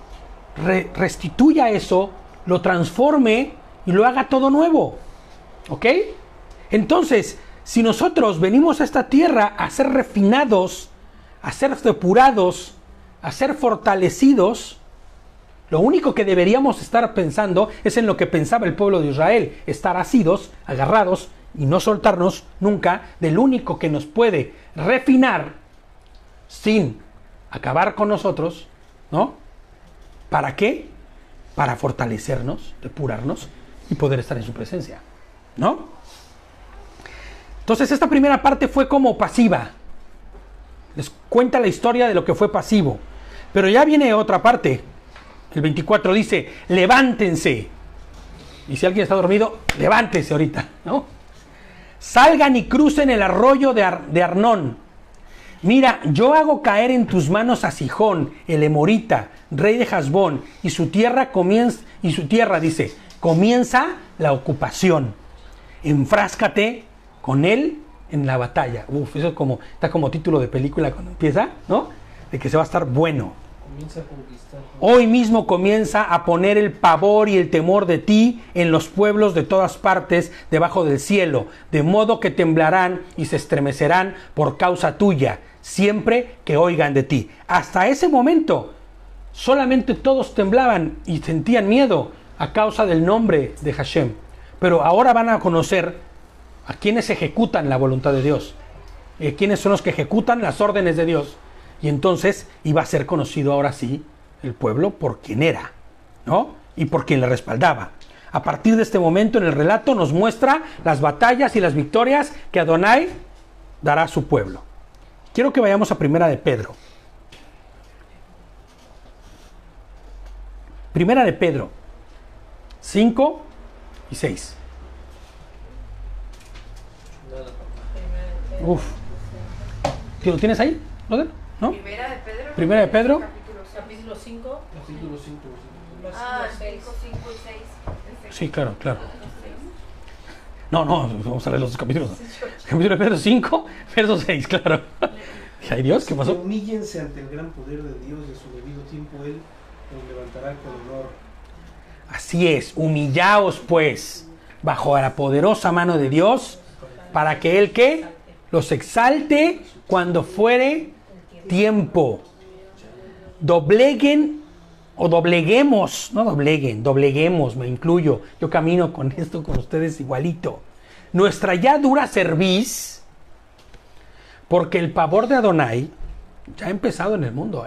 A: Restituya eso, lo transforme y lo haga todo nuevo. ¿Ok? Entonces, si nosotros venimos a esta tierra a ser refinados, a ser depurados, a ser fortalecidos, lo único que deberíamos estar pensando es en lo que pensaba el pueblo de Israel, estar asidos, agarrados y no soltarnos nunca del único que nos puede refinar sin acabar con nosotros, ¿no? ¿Para qué? Para fortalecernos, depurarnos y poder estar en su presencia, ¿no? Entonces esta primera parte fue como pasiva. Les cuenta la historia de lo que fue pasivo. Pero ya viene otra parte. El 24 dice, levántense. Y si alguien está dormido, levántense ahorita, ¿no? Salgan y crucen el arroyo de Arnón. Mira, yo hago caer en tus manos a Sihón, el Emorita, rey de Hasbón, y su tierra dice, comienza la ocupación. Enfráscate con él en la batalla. Eso está como título de película cuando empieza, ¿no? De que se va a estar bueno.
B: Comienza a conquistar.
A: Hoy mismo comienza a poner el pavor y el temor de ti en los pueblos de todas partes debajo del cielo, de modo que temblarán y se estremecerán por causa tuya, siempre que oigan de ti. Hasta ese momento, solamente todos temblaban y sentían miedo a causa del nombre de Hashem. Pero ahora van a conocer a quienes ejecutan la voluntad de Dios, quiénes son los que ejecutan las órdenes de Dios. Y entonces iba a ser conocido ahora sí el pueblo por quien era, ¿no? Y por quien le respaldaba. A partir de este momento en el relato nos muestra las batallas y las victorias que Adonai dará a su pueblo. Quiero que vayamos a Primera de Pedro. Primera de Pedro 5 y 6. Uf. ¿Lo tienes ahí, brother? ¿No? Primera de Pedro.
F: Capítulo 5.
B: Capítulo 5.
E: Ah, 5, 5 y 6.
A: Sí, claro. No, vamos a leer los dos capítulos. Capítulo de Pedro 5, verso 6, claro. Ay Dios, ¿qué pasó?
B: Humíllense ante el gran poder de Dios y a su debido tiempo Él los levantará con honor.
A: Así es, humillaos pues bajo la poderosa mano de Dios para que Él ¿qué? Los exalte cuando fuere tiempo. Dobleguen o dobleguemos, no dobleguen, dobleguemos, me incluyo. Yo camino con esto con ustedes igualito. Nuestra ya dura cerviz, porque el pavor de Adonai ya ha empezado en el mundo,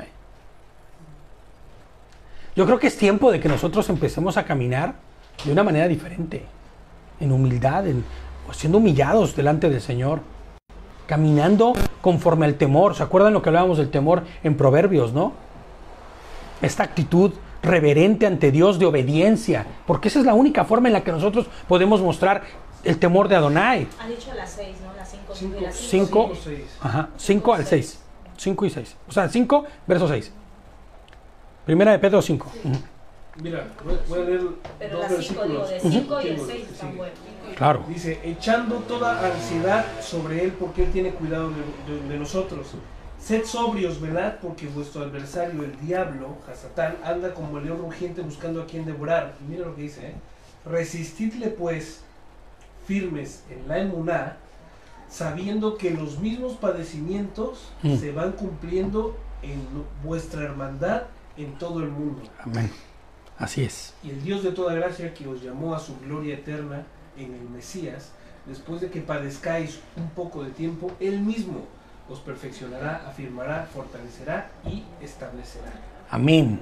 A: Yo creo que es tiempo de que nosotros empecemos a caminar de una manera diferente, en humildad, siendo humillados delante del Señor, caminando conforme al temor. ¿Se acuerdan lo que hablábamos del temor en Proverbios, no? Esta actitud reverente ante Dios de obediencia, porque esa es la única forma en la que nosotros podemos mostrar el temor de Adonai.
F: Ha dicho las 6, ¿no? Las 5.
A: 5, 5 al 6. 5 y 6. O sea, 5, verso 6. Primera de Pedro 5.
B: Mira, voy a leer
F: Pero
B: dos
F: las 5, digo,
B: versículos.
F: de 5 y el
B: Entiendo,
F: 6
B: sí.
F: están buenos.
A: Claro.
B: Dice, echando toda ansiedad sobre Él porque Él tiene cuidado de nosotros. Sed sobrios, velad, porque vuestro adversario, el diablo, Hasatán, anda como el león rugiente buscando a quien devorar. Y mira lo que dice, resistidle pues firmes en la emuná, sabiendo que los mismos padecimientos se van cumpliendo en vuestra hermandad en todo el mundo.
A: Amén. Así es.
B: Y el Dios de toda gracia, que os llamó a su gloria eterna en el Mesías, después de que padezcáis un poco de tiempo, Él mismo os perfeccionará, afirmará, fortalecerá y establecerá.
A: Amén.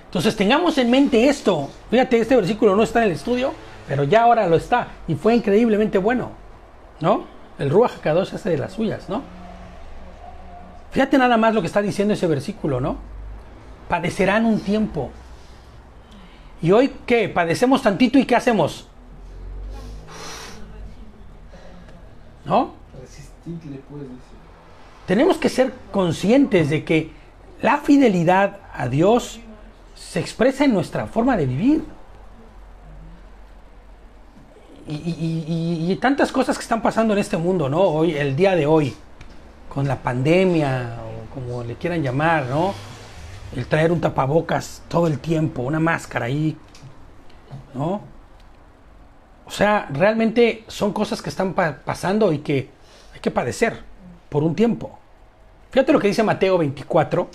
A: Entonces tengamos en mente esto. Fíjate, este versículo no está en el estudio, pero ya ahora lo está. Y fue increíblemente bueno, ¿no? El Ruach HaKadosh hace de las suyas, ¿no? Fíjate nada más lo que está diciendo ese versículo, ¿no? Padecerán un tiempo. ¿Y hoy qué? Padecemos tantito y ¿qué hacemos? ¿No?
B: Resistidle pues, dice.
A: Tenemos que ser conscientes de que la fidelidad a Dios se expresa en nuestra forma de vivir. Y tantas cosas que están pasando en este mundo, ¿no? Hoy, el día de hoy, con la pandemia, o como le quieran llamar, ¿no? El traer un tapabocas todo el tiempo, una máscara ahí, ¿no? O sea, realmente son cosas que están pasando y que hay que padecer por un tiempo. Fíjate lo que dice Mateo 24.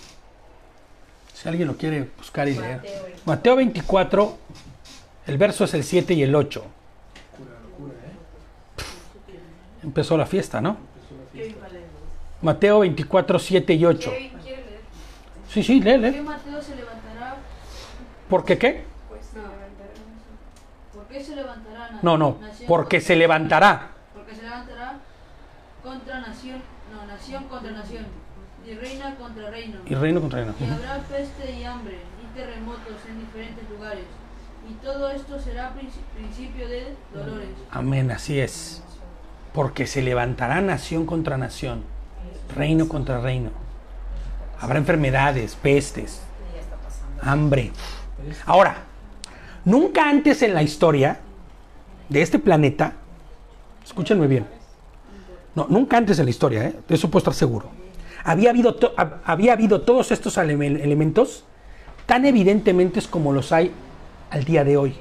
A: Si alguien lo quiere buscar y leer. Mateo 24, el verso es el 7 y el 8.
B: Locura,
A: Empezó la fiesta, ¿no?
B: Empezó la fiesta.
A: Mateo 24, 7 y 8.
E: ¿Quiere leer?
A: Sí, sí, lee,
D: ¿Qué
A: lee.
D: Mateo se levantará?
A: ¿Por qué qué?
E: Pues se levantará.
D: ¿Por qué se levantará?
A: No, porque se levantará.
D: Porque se levantará contra nación, nación contra nación, y reina contra reino.
A: Y reino contra reino.
D: Y habrá peste y hambre, y terremotos en diferentes lugares. Y todo esto será principio de dolores.
A: Amén, así es. Porque se levantará nación contra nación, reino contra reino. Habrá enfermedades, pestes, hambre. Ahora, nunca antes en la historia de este planeta, escúchenme bien, no, nunca antes en la historia, de eso puedo estar seguro, había habido todos estos elementos tan evidentemente como los hay al día de hoy.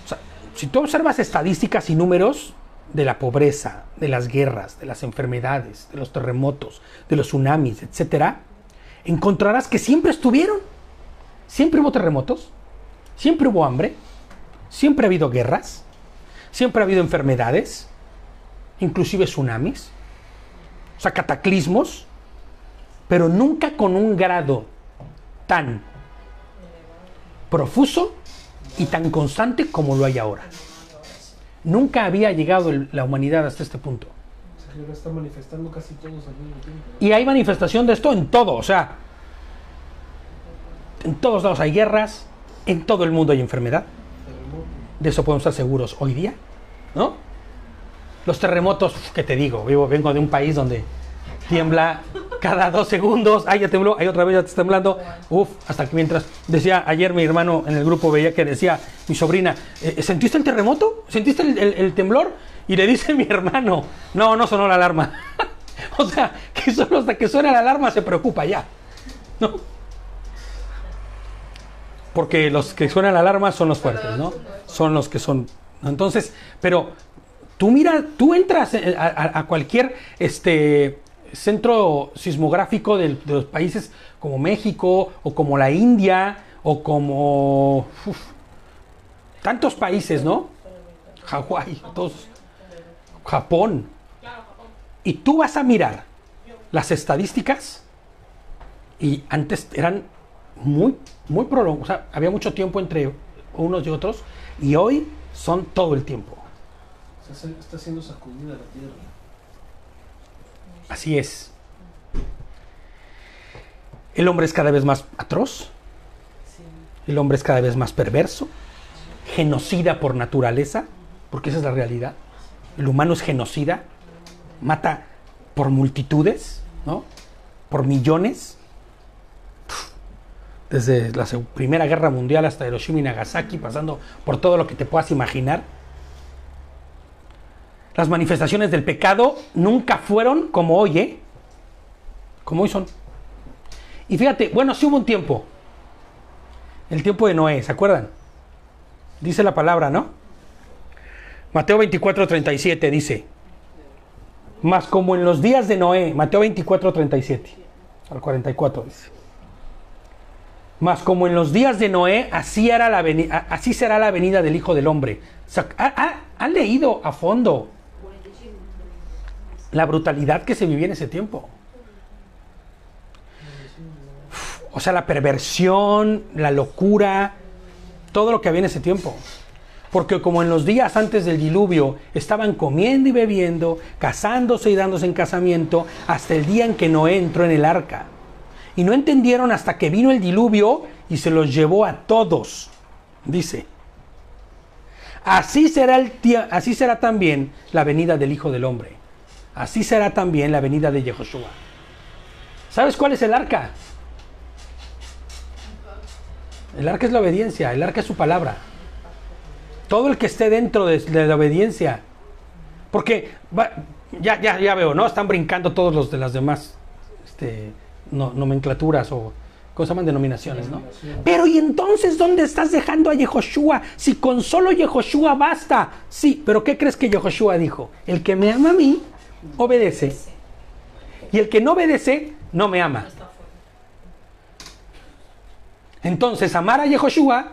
A: O sea, si tú observas estadísticas y números de la pobreza, de las guerras, de las enfermedades, de los terremotos, de los tsunamis, etcétera, encontrarás que siempre estuvieron. Siempre hubo terremotos, siempre hubo hambre, siempre ha habido guerras, siempre ha habido enfermedades, inclusive tsunamis, o sea, cataclismos, pero nunca con un grado tan profuso y tan constante como lo hay ahora. Nunca había llegado la humanidad hasta este punto.
B: Se lo está manifestando casi todos al mismo tiempo.
A: Y hay manifestación de esto en todo, o sea, en todos lados hay guerras, en todo el mundo hay enfermedad.
B: Terremoto.
A: De eso podemos estar seguros hoy día, ¿no? Los terremotos, ¿qué te digo? Vengo de un país donde tiembla cada 2 segundos, ay, ya tembló, ay, otra vez ya te está temblando. Uf, hasta que mientras decía, ayer mi hermano en el grupo veía que decía, mi sobrina, ¿sentiste el terremoto? ¿Sentiste el temblor? Y le dice mi hermano, no sonó la alarma. O sea, que solo hasta que suena la alarma se preocupa ya, ¿no? Porque los que suenan la alarma son los fuertes, ¿no? Son los que son, ¿no? Entonces, pero tú entras a cualquier centro sismográfico de los países como México o como la India o como tantos países, ¿no? Hawái, todos, Japón. Y tú vas a mirar las estadísticas y antes eran muy prolongadas, o sea, había mucho tiempo entre unos y otros y hoy son todo el tiempo.
B: Está siendo sacudida la tierra.
A: Así es. El hombre es cada vez más atroz. El hombre es cada vez más perverso. Genocida por naturaleza, porque esa es la realidad. El humano es genocida. Mata por multitudes, ¿no? Por millones. Desde la Primera Guerra Mundial hasta Hiroshima y Nagasaki, pasando por todo lo que te puedas imaginar. Las manifestaciones del pecado nunca fueron como hoy, ¿eh? Como hoy son. Y fíjate, bueno, sí hubo un tiempo. El tiempo de Noé, ¿se acuerdan? Dice la palabra, ¿no? Mateo 24:37 dice. Mas como en los días de Noé, Mateo 24:37 al 44 dice. Mas como en los días de Noé, así será la venida del Hijo del Hombre. O sea, ¿han leído a fondo la brutalidad que se vivía en ese tiempo? O sea, la perversión, la locura, todo lo que había en ese tiempo. Porque como en los días antes del diluvio estaban comiendo y bebiendo, casándose y dándose en casamiento, hasta el día en que Noé entró en el arca. Y no entendieron hasta que vino el diluvio y se los llevó a todos. Dice, así será también la venida del Hijo del Hombre. Así será también la venida de Yehoshua. ¿Sabes cuál es el arca? El arca es la obediencia, el arca es su palabra. Todo el que esté dentro de la obediencia. Porque ya veo, ¿no? Están brincando todos los de las demás nomenclaturas o ¿cómo se llaman? Denominaciones, ¿no? Pero ¿y entonces dónde estás dejando a Yehoshua? Si con solo Yehoshua basta. Sí, pero ¿qué crees que Yehoshua dijo? El que me ama a mí, obedece. Y el que no obedece, no me ama. Entonces, amar a Yehoshua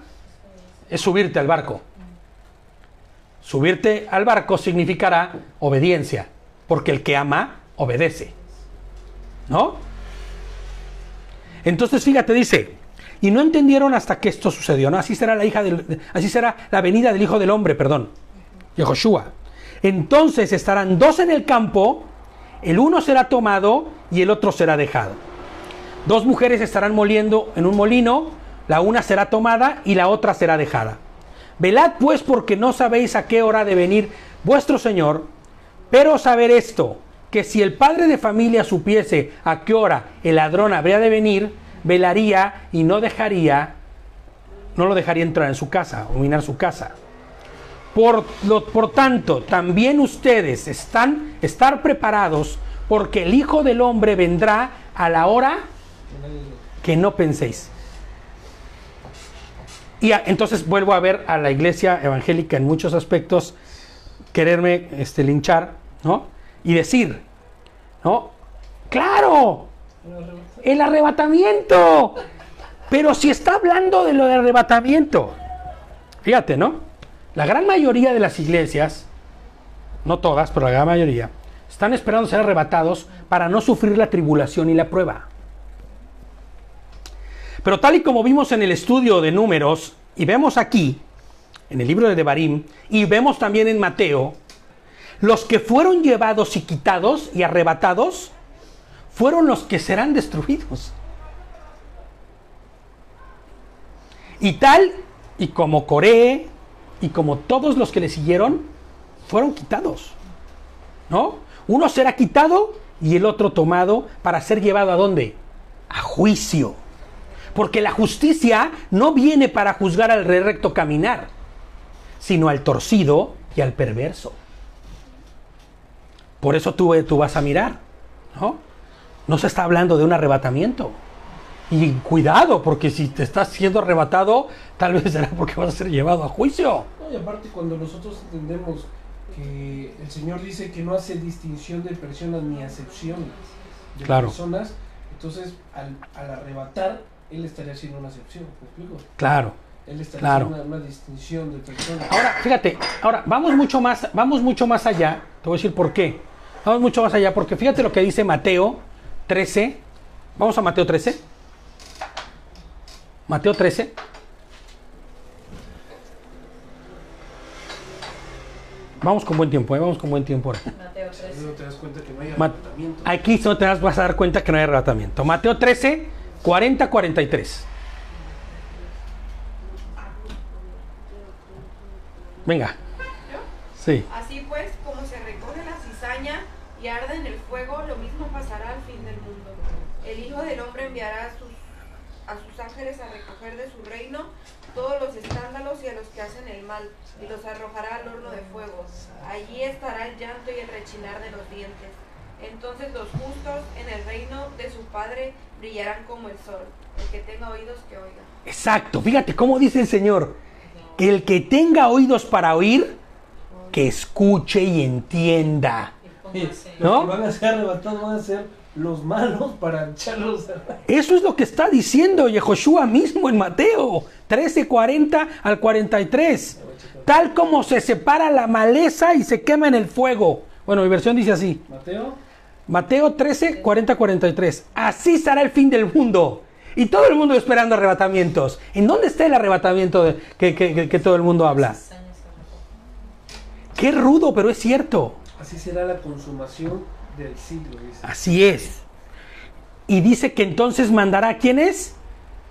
A: es subirte al barco. Subirte al barco significará obediencia, porque el que ama, obedece. ¿No? Entonces, fíjate, dice, y no entendieron hasta que esto sucedió, ¿no? Así será la venida del Hijo del Hombre, Yehoshua. Entonces estarán 2 en el campo, el uno será tomado y el otro será dejado. 2 mujeres estarán moliendo en un molino, la una será tomada y la otra será dejada. Velad pues, porque no sabéis a qué hora ha de venir vuestro Señor, pero saber esto, que si el padre de familia supiese a qué hora el ladrón habría de venir, velaría y no lo dejaría entrar en su casa o minar su casa. Por tanto, también ustedes estar preparados, porque el Hijo del Hombre vendrá a la hora que no penséis. Y entonces vuelvo a ver a la iglesia evangélica en muchos aspectos quererme linchar, ¿no? Y decir, ¿no? ¡Claro! El arrebatamiento. Pero si está hablando de lo del arrebatamiento, fíjate, ¿no? La gran mayoría de las iglesias, no todas, pero la gran mayoría, están esperando ser arrebatados para no sufrir la tribulación y la prueba. Pero tal y como vimos en el estudio de Números, y vemos aquí, en el libro de Devarim, y vemos también en Mateo, los que fueron llevados y quitados y arrebatados fueron los que serán destruidos. Y tal y como Coré y como todos los que le siguieron fueron quitados, ¿no? Uno será quitado y el otro tomado para ser llevado ¿a dónde? A juicio. Porque la justicia no viene para juzgar al recto caminar, sino al torcido y al perverso. Por eso tú vas a mirar, ¿no? No se está hablando de un arrebatamiento. Y cuidado, porque si te estás siendo arrebatado, tal vez será porque vas a ser llevado a juicio.
B: No, y aparte, cuando nosotros entendemos que el Señor dice que no hace distinción de personas ni acepción de personas, entonces al arrebatar, Él estaría haciendo una acepción, ¿me explico?
A: Claro.
B: Él estaría haciendo una distinción de personas.
A: Ahora, fíjate, vamos mucho más allá. Te voy a decir por qué. Vamos mucho más allá, porque fíjate lo que dice Mateo 13. Vamos a Mateo 13. Mateo 13. Vamos con buen tiempo, vamos con buen tiempo.
F: Mateo 13.
B: No te das cuenta que no hay arrebatamiento.
A: Aquí no te vas a dar cuenta que no hay arrebatamiento. Mateo 13, 40-43. Venga.
E: ¿Yo?
A: Sí.
E: Así pues, como se recoge la cizaña y arde en el fuego, lo mismo pasará al fin del mundo. El Hijo del Hombre enviará a sus ángeles a recoger de su reino todos los escándalos y a los que hacen el mal, y los arrojará al horno de fuego. Allí estará el llanto y el rechinar de los dientes. Entonces los justos en el reino de su Padre brillarán como el sol. El que tenga oídos, que oiga.
A: Exacto, fíjate cómo dice el Señor. El que tenga oídos para oír, que escuche y entienda. ¿No?
B: Los que van a ser arrebatados van a ser los malos para echarlos a...
A: Eso es lo que está diciendo Yehoshua mismo en Mateo 13, 40 al 43. Tal como se separa la maleza y se quema en el fuego. Bueno, mi versión dice así. Mateo 13, 40, 43. Así será el fin del mundo. Y todo el mundo esperando arrebatamientos. ¿En dónde está el arrebatamiento que todo el mundo habla? Qué rudo, pero es cierto.
B: Así será la consumación del siglo, dice.
A: Así es. Y dice que entonces mandará ¿a quiénes?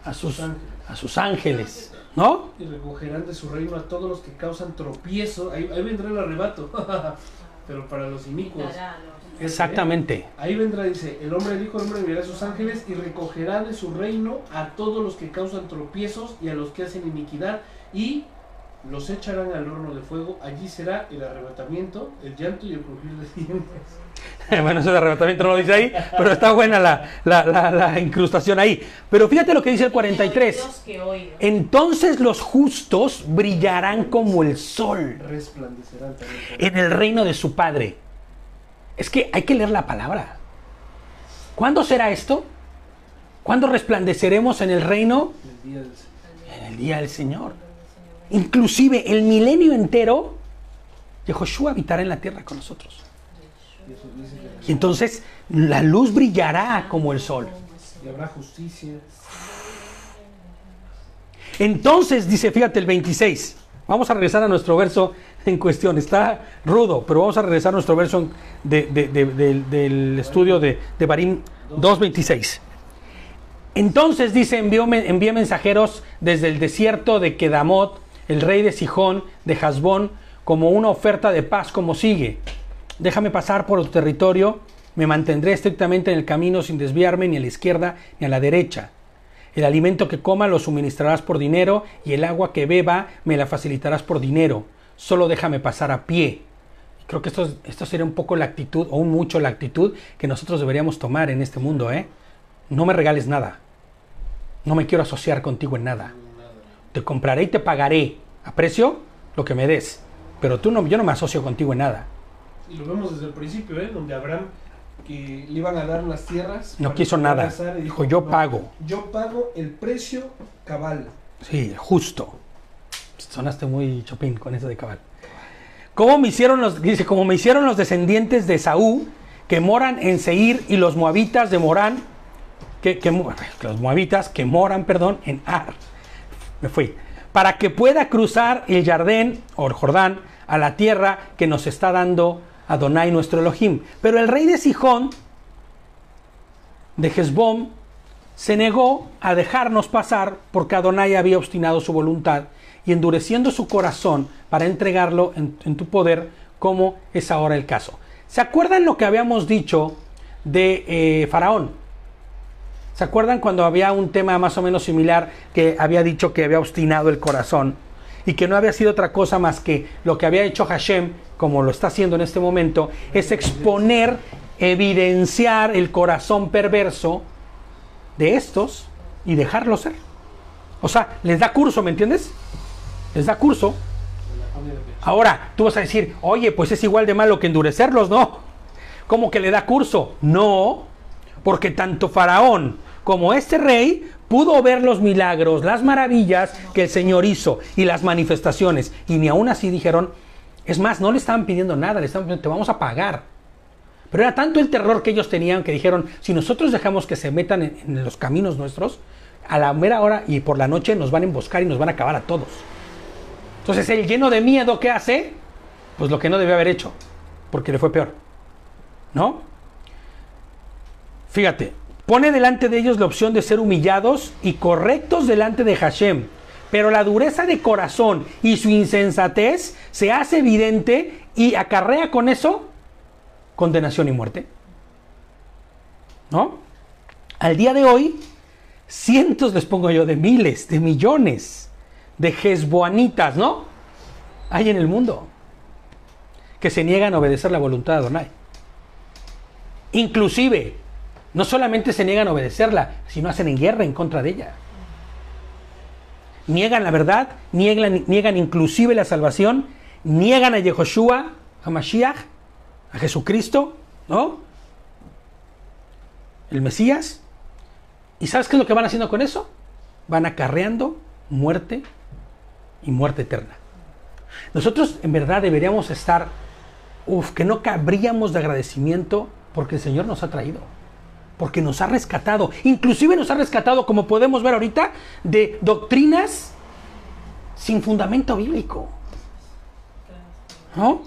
A: A sus ángeles, ¿no?
B: Y recogerán de su reino a todos los que causan tropiezo. Ahí vendrá el arrebato. Pero para los inicuos.
A: Exactamente.
B: Ahí vendrá, dice, el Hijo del Hombre enviará a sus ángeles y recogerá de su reino a todos los que causan tropiezos y a los que hacen iniquidad, y los echarán al horno de fuego. Allí será el arrebatamiento, el llanto y el crujir de dientes.
A: Bueno, eso de arrebatamiento no lo dice ahí, pero está buena la incrustación ahí. Pero fíjate lo que dice el 43. Entonces los justos brillarán como el sol
B: Resplandecerán también
A: en el reino de su Padre. Es que hay que leer la palabra. ¿Cuándo será esto? ¿Cuándo resplandeceremos en el reino?
B: el día del Señor.
A: En el día del Señor. Inclusive el milenio entero, Yehoshua habitará en la tierra con nosotros. Y entonces la luz brillará como el sol.
B: Y habrá justicia.
A: Entonces, dice, fíjate el 26. Vamos a regresar a nuestro verso en cuestión. Está rudo, pero vamos a regresar a nuestro verso del estudio de Barim 2.26. Entonces, dice, envié mensajeros desde el desierto de Kedamot, el rey de Sihón, de Hasbón, como una oferta de paz, como sigue. Déjame pasar por tu territorio, me mantendré estrictamente en el camino sin desviarme ni a la izquierda ni a la derecha. El alimento que coma lo suministrarás por dinero y el agua que beba me la facilitarás por dinero. Solo déjame pasar a pie. Creo que esto sería un poco la actitud, o un mucho la actitud que nosotros deberíamos tomar en este mundo, ¿eh? No me regales nada. No me quiero asociar contigo en nada. Te compraré y te pagaré a precio lo que me des. Pero yo no me asocio contigo en nada.
B: Y lo vemos desde el principio, donde Abraham, que le iban a dar unas tierras.
A: No quiso nada. Dijo, yo pago.
B: Yo pago el precio cabal.
A: Sí, justo. Sonaste muy chopín con eso de cabal. Como me hicieron los descendientes de Esaú, que moran en Seir, y los moabitas de Morán, los moabitas que moran, en Ar. Me fui. Para que pueda cruzar el Jardín, o el Jordán, a la tierra que nos está dando Adonai nuestro Elohim. Pero el rey de Sihón, de Hesbón, se negó a dejarnos pasar porque Adonai había obstinado su voluntad y endureciendo su corazón para entregarlo en tu poder, como es ahora el caso. ¿Se acuerdan lo que habíamos dicho de Faraón. ¿Se acuerdan cuando había un tema más o menos similar que había dicho que había obstinado el corazón y que no había sido otra cosa más que lo que había hecho Hashem, como lo está haciendo en este momento, es exponer, evidenciar el corazón perverso de estos y dejarlo ser? O sea, les da curso, ¿me entiendes? Les da curso. Ahora, tú vas a decir, oye, pues es igual de malo que endurecerlos, ¿no? ¿Cómo que le da curso? No, porque tanto Faraón como este rey pudo ver los milagros, las maravillas que el Señor hizo y las manifestaciones, y ni aún así dijeron, es más, no le estaban pidiendo nada, le estaban pidiendo, te vamos a pagar. Pero era tanto el terror que ellos tenían que dijeron, si nosotros dejamos que se metan en los caminos nuestros, a la mera hora y por la noche nos van a emboscar y nos van a acabar a todos. Entonces el lleno de miedo, ¿qué hace? Pues lo que no debió haber hecho, porque le fue peor, ¿no? Fíjate, pone delante de ellos la opción de ser humillados y correctos delante de Hashem, pero la dureza de corazón y su insensatez se hace evidente y acarrea con eso condenación y muerte, ¿no? Al día de hoy, cientos, les pongo yo, de miles, de millones de hezbonitas, ¿no? Hay en el mundo que se niegan a obedecer la voluntad de Adonai. Inclusive, no solamente se niegan a obedecerla, sino hacen en guerra en contra de ella. Niegan la verdad, niegan inclusive la salvación, niegan a Yehoshua, a Mashiach, a Jesucristo, ¿no? El Mesías. ¿Y sabes qué es lo que van haciendo con eso? Van acarreando muerte y muerte eterna. Nosotros en verdad deberíamos estar, que no cabríamos de agradecimiento porque el Señor nos ha traído, porque nos ha rescatado, inclusive nos ha rescatado, como podemos ver ahorita, de doctrinas sin fundamento bíblico, ¿no?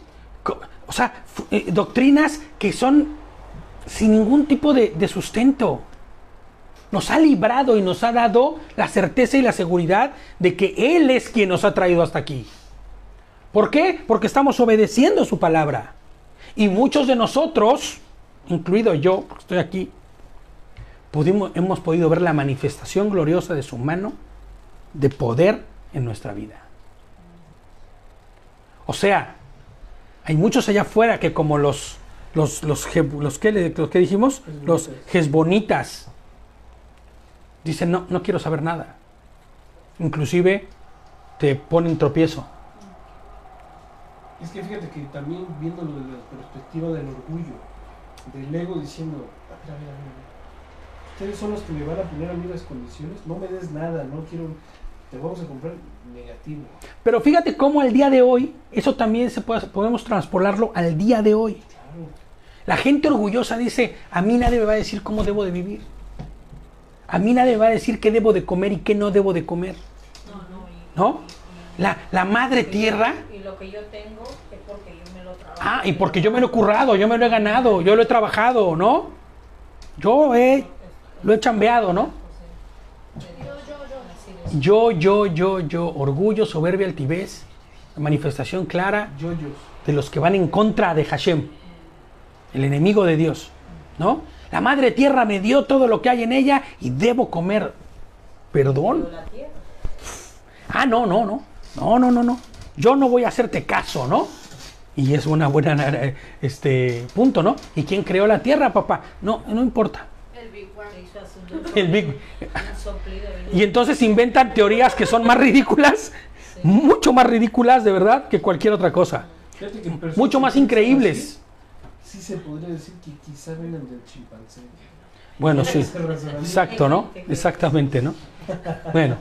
A: O sea, doctrinas que son sin ningún tipo de sustento. Nos ha librado y nos ha dado la certeza y la seguridad de que Él es quien nos ha traído hasta aquí. ¿Por qué? Porque estamos obedeciendo su palabra. Y muchos de nosotros, incluido yo, porque estoy aquí, hemos podido ver la manifestación gloriosa de su mano de poder en nuestra vida. O sea, hay muchos allá afuera que como los que dijimos, los hezbonitas, dicen, no quiero saber nada. Inclusive te ponen tropiezo.
B: Es que fíjate que también viéndolo desde la perspectiva del orgullo, del ego, diciendo, a ver, ustedes son los que me van a poner a mí las condiciones, no me des nada, no quiero, te vamos a comprar negativo.
A: Pero fíjate cómo al día de hoy, eso también podemos transpolarlo al día de hoy.
B: Claro.
A: La gente orgullosa dice, a mí nadie me va a decir cómo debo de vivir. A mí nadie me va a decir qué debo de comer y qué no debo de comer. ¿No? La madre tierra.
F: Y lo que yo tengo es porque yo me lo trabajo.
A: Y porque yo me lo he currado, yo me lo he ganado, yo lo he trabajado, ¿no? Lo he chambeado, ¿no? Yo, orgullo, soberbia, altivez, manifestación clara de los que van en contra de Hashem, el enemigo de Dios, ¿no? La madre tierra me dio todo lo que hay en ella y debo comer. ¿Perdón? No. Yo no voy a hacerte caso, ¿no? Y es una buena punto, ¿no? ¿Y quién creó la tierra, papá? No importa. El Big Y entonces inventan teorías que son más ridículas, mucho más ridículas, de verdad, que cualquier otra cosa. Mucho más increíbles.
B: Sí se podría decir que quizá vengan del chimpancé.
A: Bueno, sí. Exacto, ¿no? Exactamente, ¿no? Bueno.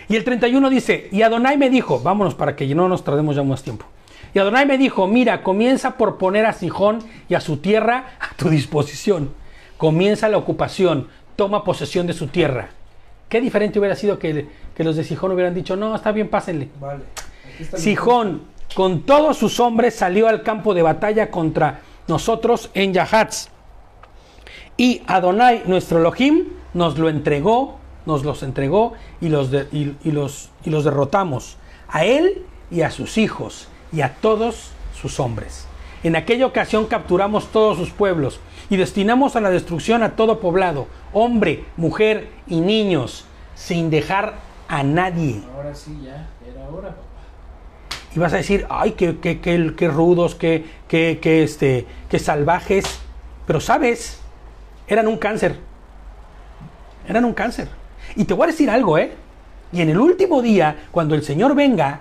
A: Y el 31 dice, y Adonai me dijo, vámonos para que no nos tardemos ya más tiempo. Y Adonai me dijo, mira, comienza por poner a Sihón y a su tierra a tu disposición. Comienza la ocupación, toma posesión de su tierra. Qué diferente hubiera sido que los de Sihón hubieran dicho, no, está bien, pásenle.
B: Vale.
A: Sihón, con todos sus hombres, salió al campo de batalla contra nosotros en Yahatz. Y Adonai, nuestro Elohim, nos los entregó y los derrotamos, a él y a sus hijos y a todos sus hombres. En aquella ocasión capturamos todos sus pueblos y destinamos a la destrucción a todo poblado, hombre, mujer y niños, sin dejar a nadie.
B: Ahora sí, ya, era hora, papá.
A: Y vas a decir, ay, qué rudos, qué salvajes. Pero sabes, eran un cáncer. Eran un cáncer. Y te voy a decir algo, ¿eh? Y en el último día, cuando el Señor venga,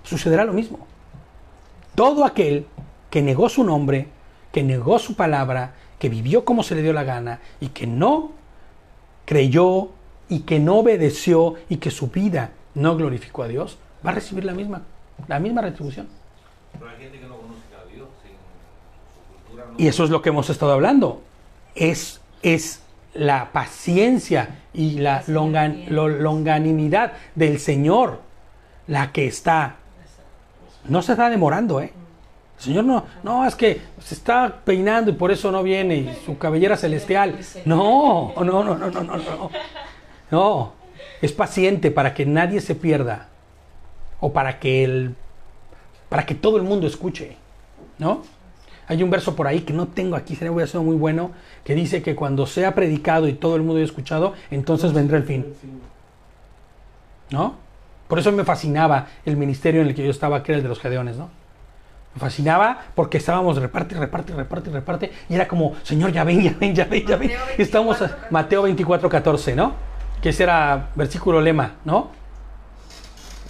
A: sucederá lo mismo. Todo aquel que negó su nombre, que negó su palabra, que vivió como se le dio la gana y que no creyó y que no obedeció y que su vida no glorificó a Dios, va a recibir la misma retribución.
C: Pero hay gente que no conoce a Dios, sin su cultura no.
A: Y eso es lo que hemos estado hablando. Es la paciencia y la longanimidad del Señor la que no se está demorando, ¿eh? El Señor no, es que se está peinando y por eso no viene, y su cabellera celestial. No. No, es paciente para que nadie se pierda o para que todo el mundo escuche, ¿no? Hay un verso por ahí que no tengo aquí, sería un verso muy bueno, que dice que cuando sea predicado y todo el mundo haya escuchado, entonces vendrá el fin, ¿no? Por eso me fascinaba el ministerio en el que yo estaba, que era el de los Gedeones, ¿no? Me fascinaba porque estábamos reparte, y era como, Señor, ya ven. Y estamos Mateo 24:14, ¿no? Que ese era versículo lema, ¿no?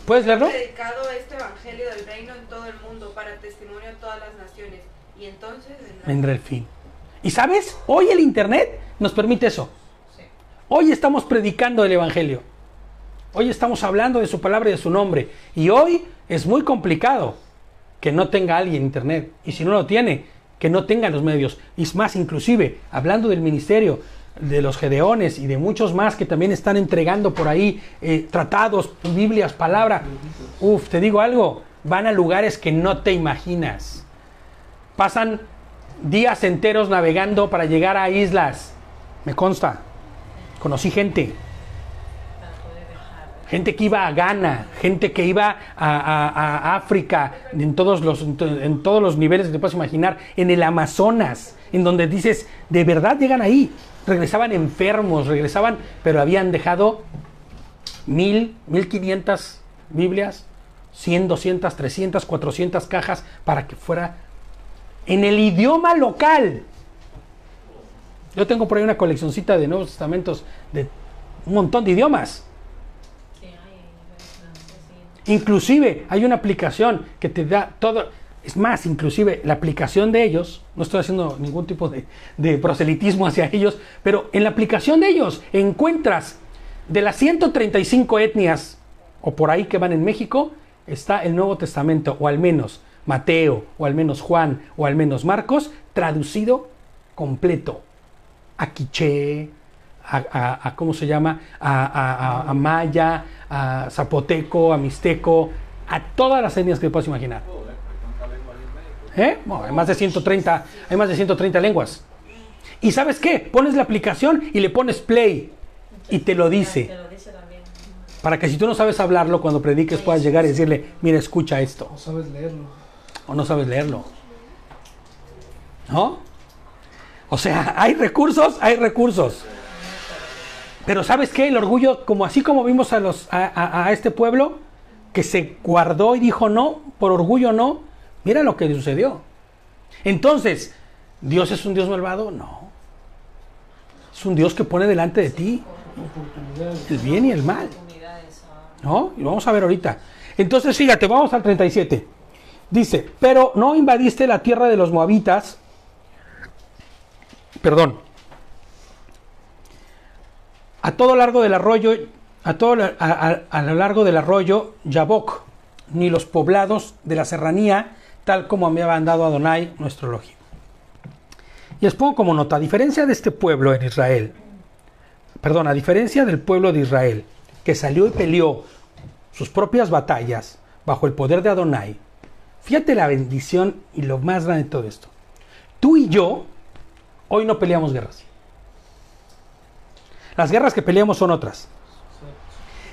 A: ¿Puedes leerlo?
E: Predicado este evangelio del reino en todo el mundo para testimonio a todas las naciones, y entonces
A: vendrá el fin. ¿Y sabes? Hoy el internet nos permite eso.
F: Sí.
A: Hoy estamos predicando el evangelio. Hoy estamos hablando de su palabra y de su nombre. Y hoy es muy complicado que no tenga alguien internet. Y si no lo tiene, que no tenga los medios. Y es más, inclusive, hablando del ministerio de los Gedeones y de muchos más que también están entregando por ahí tratados, Biblias, palabra. Te digo algo, van a lugares que no te imaginas. Pasan días enteros navegando para llegar a islas. Me consta. Conocí gente que iba a Ghana, gente que iba a África, en todos los niveles que te puedas imaginar, en el Amazonas, en donde dices, de verdad llegan ahí. Regresaban enfermos, pero habían dejado 1,000, 1,500 Biblias, 100, 200, 300, 400 cajas para que fuera en el idioma local. Yo tengo por ahí una coleccioncita de Nuevos Testamentos de un montón de idiomas. Inclusive hay una aplicación que te da todo. Es más, inclusive la aplicación de ellos, no estoy haciendo ningún tipo de proselitismo hacia ellos, pero en la aplicación de ellos encuentras de las 135 etnias o por ahí que van en México, está el Nuevo Testamento, o al menos Mateo, o al menos Juan, o al menos Marcos, traducido completo a quiché, a ¿cómo se llama? A maya, a zapoteco, a mixteco, a todas las etnias que te puedas imaginar. Bueno, hay más de 130 lenguas. ¿Y sabes qué? Pones la aplicación y le pones play y te lo dice. Para que si tú no sabes hablarlo, cuando prediques puedas llegar y decirle, mira, escucha esto.
B: No sabes leerlo.
A: O no sabes leerlo. ¿No? O sea, hay recursos. Pero ¿sabes qué? El orgullo, así como vimos a este pueblo, que se guardó y dijo no, por orgullo no, mira lo que le sucedió. Entonces, ¿Dios es un Dios malvado? No. Es un Dios que pone delante de ti el bien y el mal. ¿No? Y lo vamos a ver ahorita. Entonces, fíjate, vamos al 37. Dice, pero no invadiste la tierra de los moabitas. Perdón. A lo largo del arroyo Yabok, ni los poblados de la serranía, tal como me había dado Adonai, nuestro Elohim. Y les pongo como nota, a diferencia de este pueblo en Israel, a diferencia del pueblo de Israel, que salió y peleó sus propias batallas bajo el poder de Adonai, fíjate la bendición y lo más grande de todo esto. Tú y yo, hoy no peleamos guerras. Las guerras que peleamos son otras.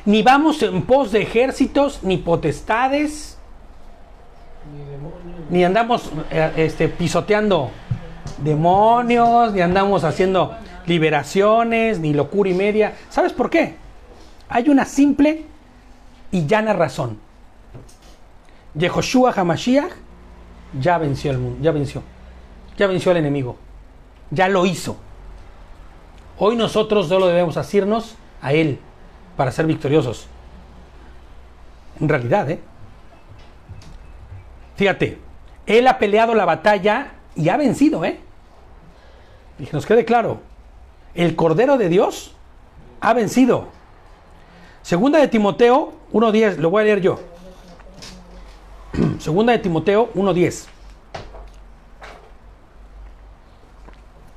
A: Ni vamos en pos de ejércitos, ni potestades,
B: ni demonios,
A: ni andamos pisoteando demonios, ni andamos haciendo liberaciones, ni locura y media. ¿Sabes por qué? Hay una simple y llana razón. Yehoshua HaMashiach ya venció el mundo, ya venció al enemigo, ya lo hizo. Hoy nosotros solo debemos asirnos a él para ser victoriosos. En realidad, fíjate, él ha peleado la batalla y ha vencido, Y que nos quede claro, el Cordero de Dios ha vencido. Segunda de Timoteo 1:10, lo voy a leer yo. Segunda de Timoteo 1:10.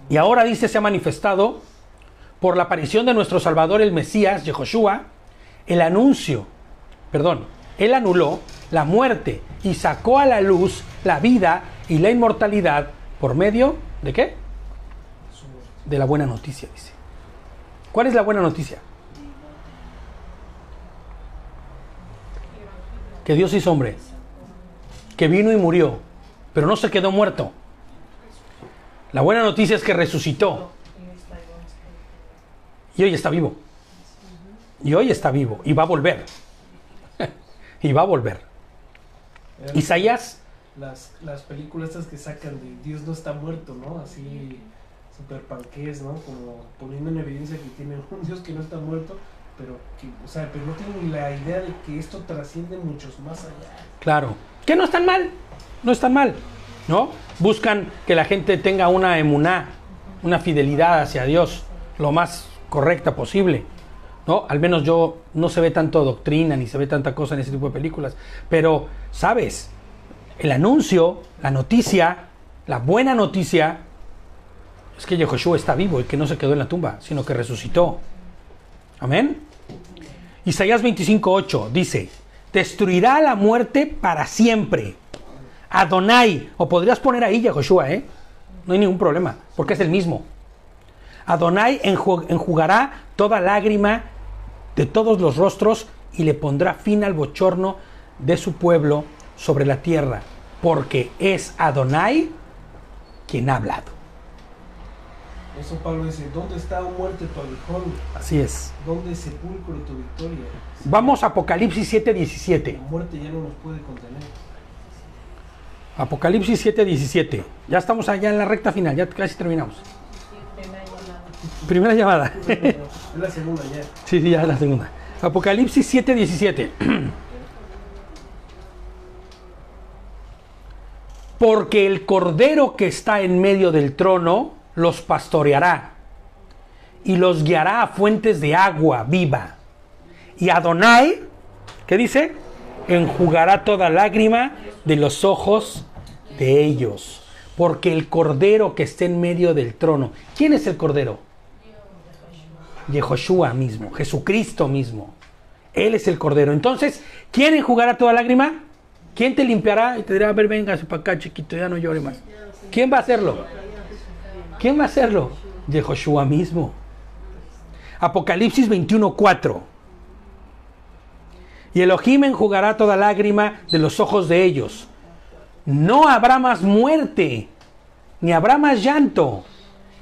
A: Y ahora dice, se ha manifestado por la aparición de nuestro Salvador el Mesías, Yehoshua, él anuló la muerte y sacó a la luz la vida y la inmortalidad por medio ¿de qué? De la buena noticia, dice. ¿Cuál es la buena noticia? Que Dios hizo hombre, que vino y murió, pero no se quedó muerto. La buena noticia es que resucitó. Y hoy está vivo. Y hoy está vivo. Y va a volver. Y va a volver. Isaías.
B: Las películas estas que sacan de Dios no está muerto, ¿no? Así, super panqués, ¿no? Como poniendo en evidencia que tiene un Dios que no está muerto, pero pero no tienen ni la idea de que esto trasciende muchos más allá.
A: Claro. Que no están mal. No están mal, ¿no? Buscan que la gente tenga una emuná, una fidelidad hacia Dios, lo más correcta posible, ¿no? Al menos no se ve tanto doctrina ni se ve tanta cosa en ese tipo de películas, pero sabes, el anuncio, la noticia, la buena noticia es que Yehoshua está vivo y que no se quedó en la tumba, sino que resucitó. Amén. Isaías 25:8 dice, destruirá la muerte para siempre. Adonai, o podrías poner ahí Yehoshua, no hay ningún problema, porque es el mismo. Adonai enjugará toda lágrima de todos los rostros y le pondrá fin al bochorno de su pueblo sobre la tierra, porque es Adonai quien ha hablado.
B: Eso Pablo dice, ¿dónde está, oh muerte, tu aguijón?
A: Así es.
B: ¿Dónde sepulcro tu victoria?
A: Vamos a Apocalipsis 7:17.
B: La muerte ya no nos puede contener.
A: Apocalipsis 7:17. Ya estamos allá en la recta final, ya casi terminamos. Primera llamada.
B: Es la segunda ya.
A: Sí, ya es la segunda. Apocalipsis 7:17. Porque el Cordero que está en medio del trono los pastoreará y los guiará a fuentes de agua viva. Y Adonai, ¿qué dice? Enjugará toda lágrima de los ojos de ellos. Porque el Cordero que está en medio del trono. ¿Quién es el Cordero? Yehoshua mismo, Jesucristo mismo. Él es el Cordero. Entonces, ¿quién enjugará toda lágrima? ¿Quién te limpiará? Y te dirá, a ver, véngase para acá, chiquito, ya no llore más. ¿Quién va a hacerlo? ¿Quién va a hacerlo? Yehoshua mismo. Apocalipsis 21:4. Y Elohim enjugará toda lágrima de los ojos de ellos. No habrá más muerte, ni habrá más llanto,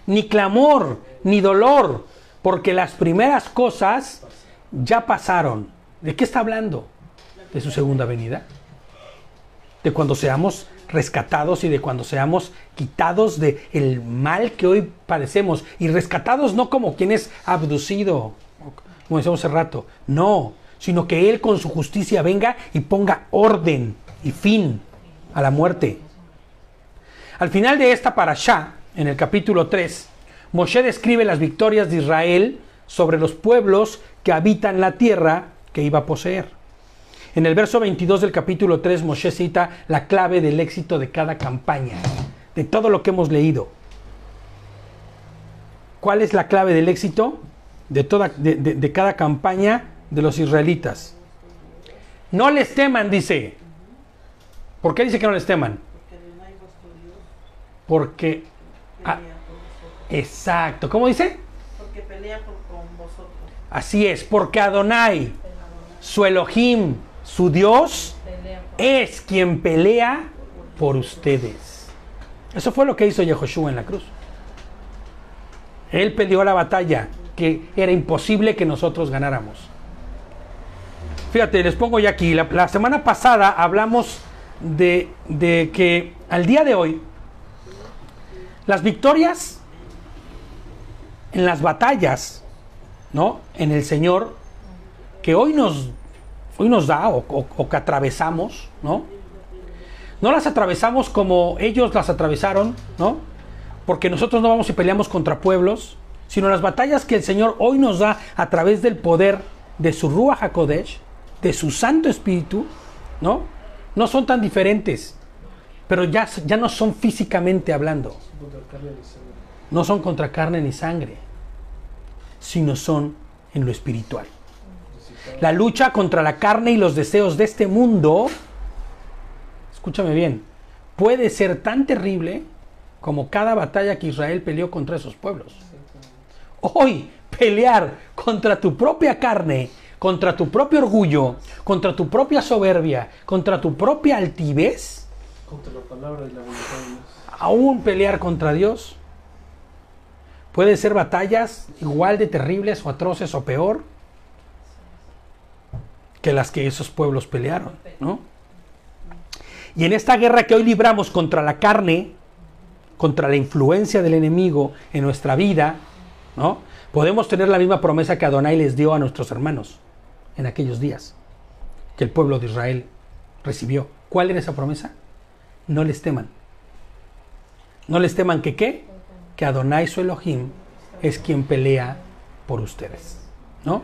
A: ni clamor, ni dolor, porque las primeras cosas ya pasaron. ¿De qué está hablando? De su segunda venida. De cuando seamos rescatados y de cuando seamos quitados del mal que hoy padecemos. Y rescatados no como quien es abducido, como decíamos hace rato. No, sino que Él con su justicia venga y ponga orden y fin a la muerte. Al final de esta parashá, en el capítulo 3, Moshe describe las victorias de Israel sobre los pueblos que habitan la tierra que iba a poseer. En el verso 22 del capítulo 3, Moshe cita la clave del éxito de cada campaña, de todo lo que hemos leído. ¿Cuál es la clave del éxito de cada campaña de los israelitas? No les teman, dice. ¿Por qué dice que no les teman? Porque... exacto. ¿Cómo dice?
F: Porque pelea con vosotros.
A: Así es, porque Adonai, su Elohim, su Dios, es quien pelea por ustedes. Eso fue lo que hizo Yehoshua en la cruz. Él peleó la batalla que era imposible que nosotros ganáramos. Fíjate, les pongo ya aquí. La semana pasada hablamos de que al día de hoy, las victorias en las batallas, ¿no?, en el Señor, que hoy nos da o que atravesamos, ¿no? No las atravesamos como ellos las atravesaron, ¿no? Porque nosotros no vamos y peleamos contra pueblos, sino las batallas que el Señor hoy nos da a través del poder de su Ruach HaKodesh, de su Santo Espíritu, ¿no? No son tan diferentes, pero ya no son físicamente hablando. No son contra carne ni sangre, sino son en lo espiritual. La lucha contra la carne y los deseos de este mundo, escúchame bien, puede ser tan terrible como cada batalla que Israel peleó contra esos pueblos. Hoy, pelear contra tu propia carne, contra tu propio orgullo, contra tu propia soberbia, contra tu propia altivez,
B: contra la palabra y la voluntad de Dios.
A: Aún pelear contra Dios puede ser batallas igual de terribles o atroces o peor que las que esos pueblos pelearon, ¿no? Y en esta guerra que hoy libramos contra la carne, contra la influencia del enemigo en nuestra vida, ¿no?, podemos tener la misma promesa que Adonai les dio a nuestros hermanos en aquellos días, que el pueblo de Israel recibió. ¿Cuál era esa promesa? No les teman. No les teman que ¿qué? Que Adonai su Elohim es quien pelea por ustedes, ¿no?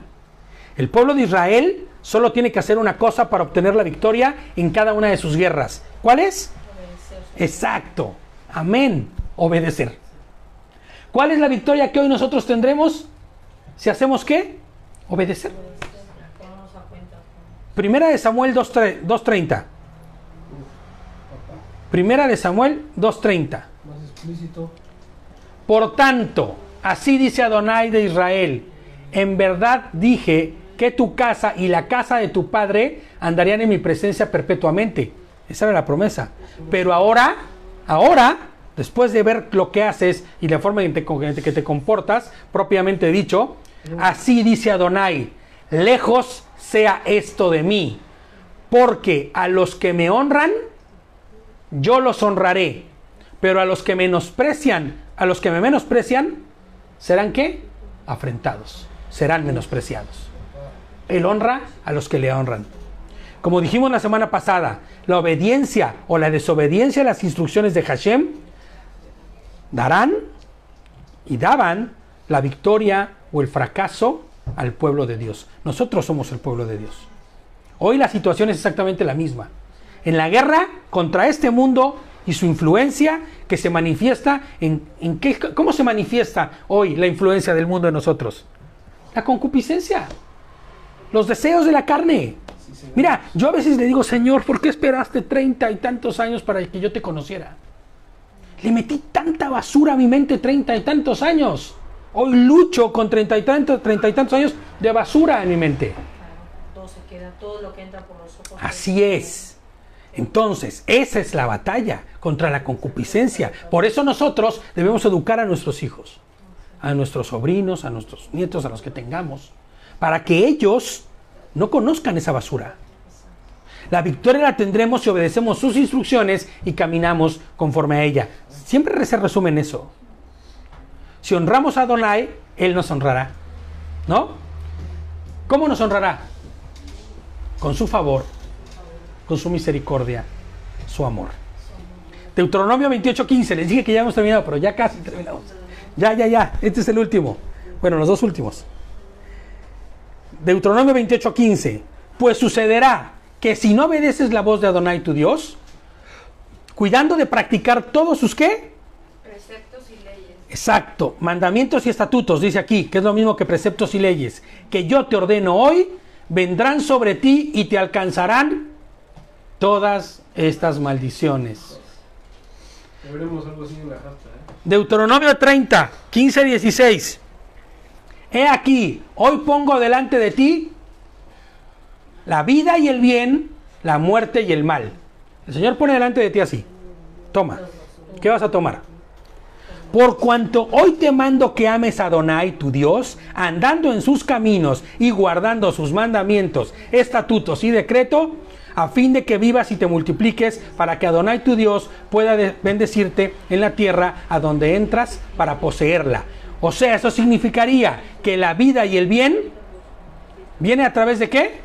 A: El pueblo de Israel solo tiene que hacer una cosa para obtener la victoria en cada una de sus guerras. ¿Cuál es? Obedecer. Exacto. Amén. Obedecer. ¿Cuál es la victoria que hoy nosotros tendremos? Si hacemos ¿qué? Obedecer. Primera de Samuel 2:30. Primera de Samuel 2:30.
B: Más explícito.
A: Por tanto, así dice Adonai de Israel: en verdad dije que tu casa y la casa de tu padre andarían en mi presencia perpetuamente. Esa era la promesa. Pero ahora, después de ver lo que haces y la forma en que te comportas, propiamente dicho, así dice Adonai: lejos sea esto de mí, porque a los que me honran, yo los honraré, pero a los que me menosprecian, ¿serán qué? Afrentados, serán menospreciados. Él honra a los que le honran. Como dijimos la semana pasada, la obediencia o la desobediencia a las instrucciones de Hashem darán y daban la victoria o el fracaso al pueblo de Dios. Nosotros somos el pueblo de Dios. Hoy la situación es exactamente la misma. En la guerra contra este mundo y su influencia que se manifiesta en qué, ¿cómo se manifiesta hoy la influencia del mundo en nosotros? La concupiscencia, los deseos de la carne. Mira, yo a veces le digo: Señor, ¿por qué esperaste 30 y tantos años para que yo te conociera? Le metí tanta basura a mi mente 30 y tantos años. Hoy lucho con 30 y tantos años de basura en mi mente.
F: Todo se queda, todo lo que entra por los ojos.
A: Así es. Entonces, esa es la batalla contra la concupiscencia. Por eso nosotros debemos educar a nuestros hijos, a nuestros sobrinos, a nuestros nietos, a los que tengamos, para que ellos no conozcan esa basura. La victoria la tendremos si obedecemos sus instrucciones y caminamos conforme a ella. Siempre se resume en eso. Si honramos a Adonai, Él nos honrará, ¿no? ¿Cómo nos honrará? Con su favor, con su misericordia, su amor. Deuteronomio 28:15. Les dije que ya hemos terminado, pero ya casi terminamos. Ya. Este es el último. Bueno, los dos últimos. Deuteronomio 28:15. Pues sucederá que si no obedeces la voz de Adonai tu Dios, cuidando de practicar todos sus ¿qué?
E: Preceptos y leyes.
A: Exacto, mandamientos y estatutos, dice aquí, que es lo mismo que preceptos y leyes, que yo te ordeno hoy, vendrán sobre ti y te alcanzarán todas estas maldiciones.
B: Veremos algo así en la carta,
A: Deuteronomio 30, 15-16. He aquí, hoy pongo delante de ti la vida y el bien, la muerte y el mal. El Señor pone delante de ti así. Toma. ¿Qué vas a tomar? Por cuanto hoy te mando que ames a Adonai, tu Dios, andando en sus caminos y guardando sus mandamientos, estatutos y decreto, a fin de que vivas y te multipliques, para que Adonai, tu Dios, pueda bendecirte en la tierra a donde entras para poseerla. O sea, eso significaría que la vida y el bien viene a través de ¿qué?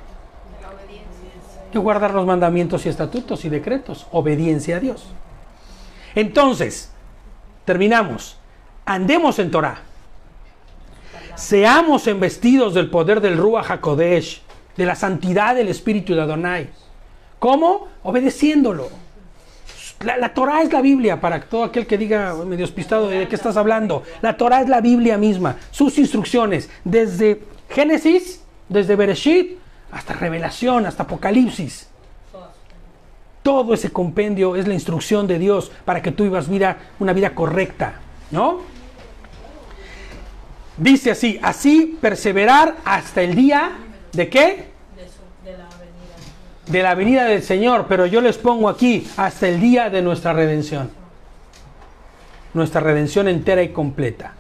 E: La obediencia.
A: De guardar los mandamientos y estatutos y decretos. Obediencia a Dios. Entonces, terminamos. Andemos en Torah. Seamos embestidos del poder del Ruach HaKodesh, de la santidad del Espíritu de Adonai. ¿Cómo? Obedeciéndolo. La Torah es la Biblia, para todo aquel que diga medio despistado de qué estás hablando. La Torah es la Biblia misma. Sus instrucciones, desde Génesis, desde Bereshit, hasta Revelación, hasta Apocalipsis. Todo ese compendio es la instrucción de Dios para que tú vivas una vida correcta, ¿no? Dice así, así perseverar hasta el día ¿de qué? De la venida del Señor, pero yo les pongo aquí, hasta el día de nuestra redención. Nuestra redención entera y completa.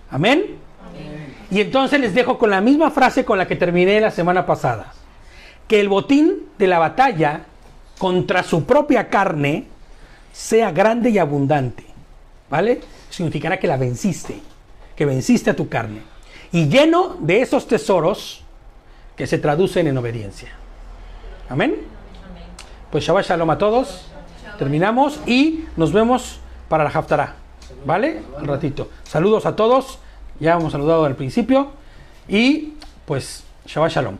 A: ¿Amén? Amén. Y entonces les dejo con la misma frase con la que terminé la semana pasada. Que el botín de la batalla contra su propia carne sea grande y abundante. ¿Vale? Significará que la venciste, que venciste a tu carne. Y lleno de esos tesoros que se traducen en obediencia. ¿Amén? Pues Shabbat Shalom a todos. Terminamos y nos vemos para la Haftarah. ¿Vale? Al ratito. Saludos a todos. Ya hemos saludado al principio. Y pues Shabbat Shalom.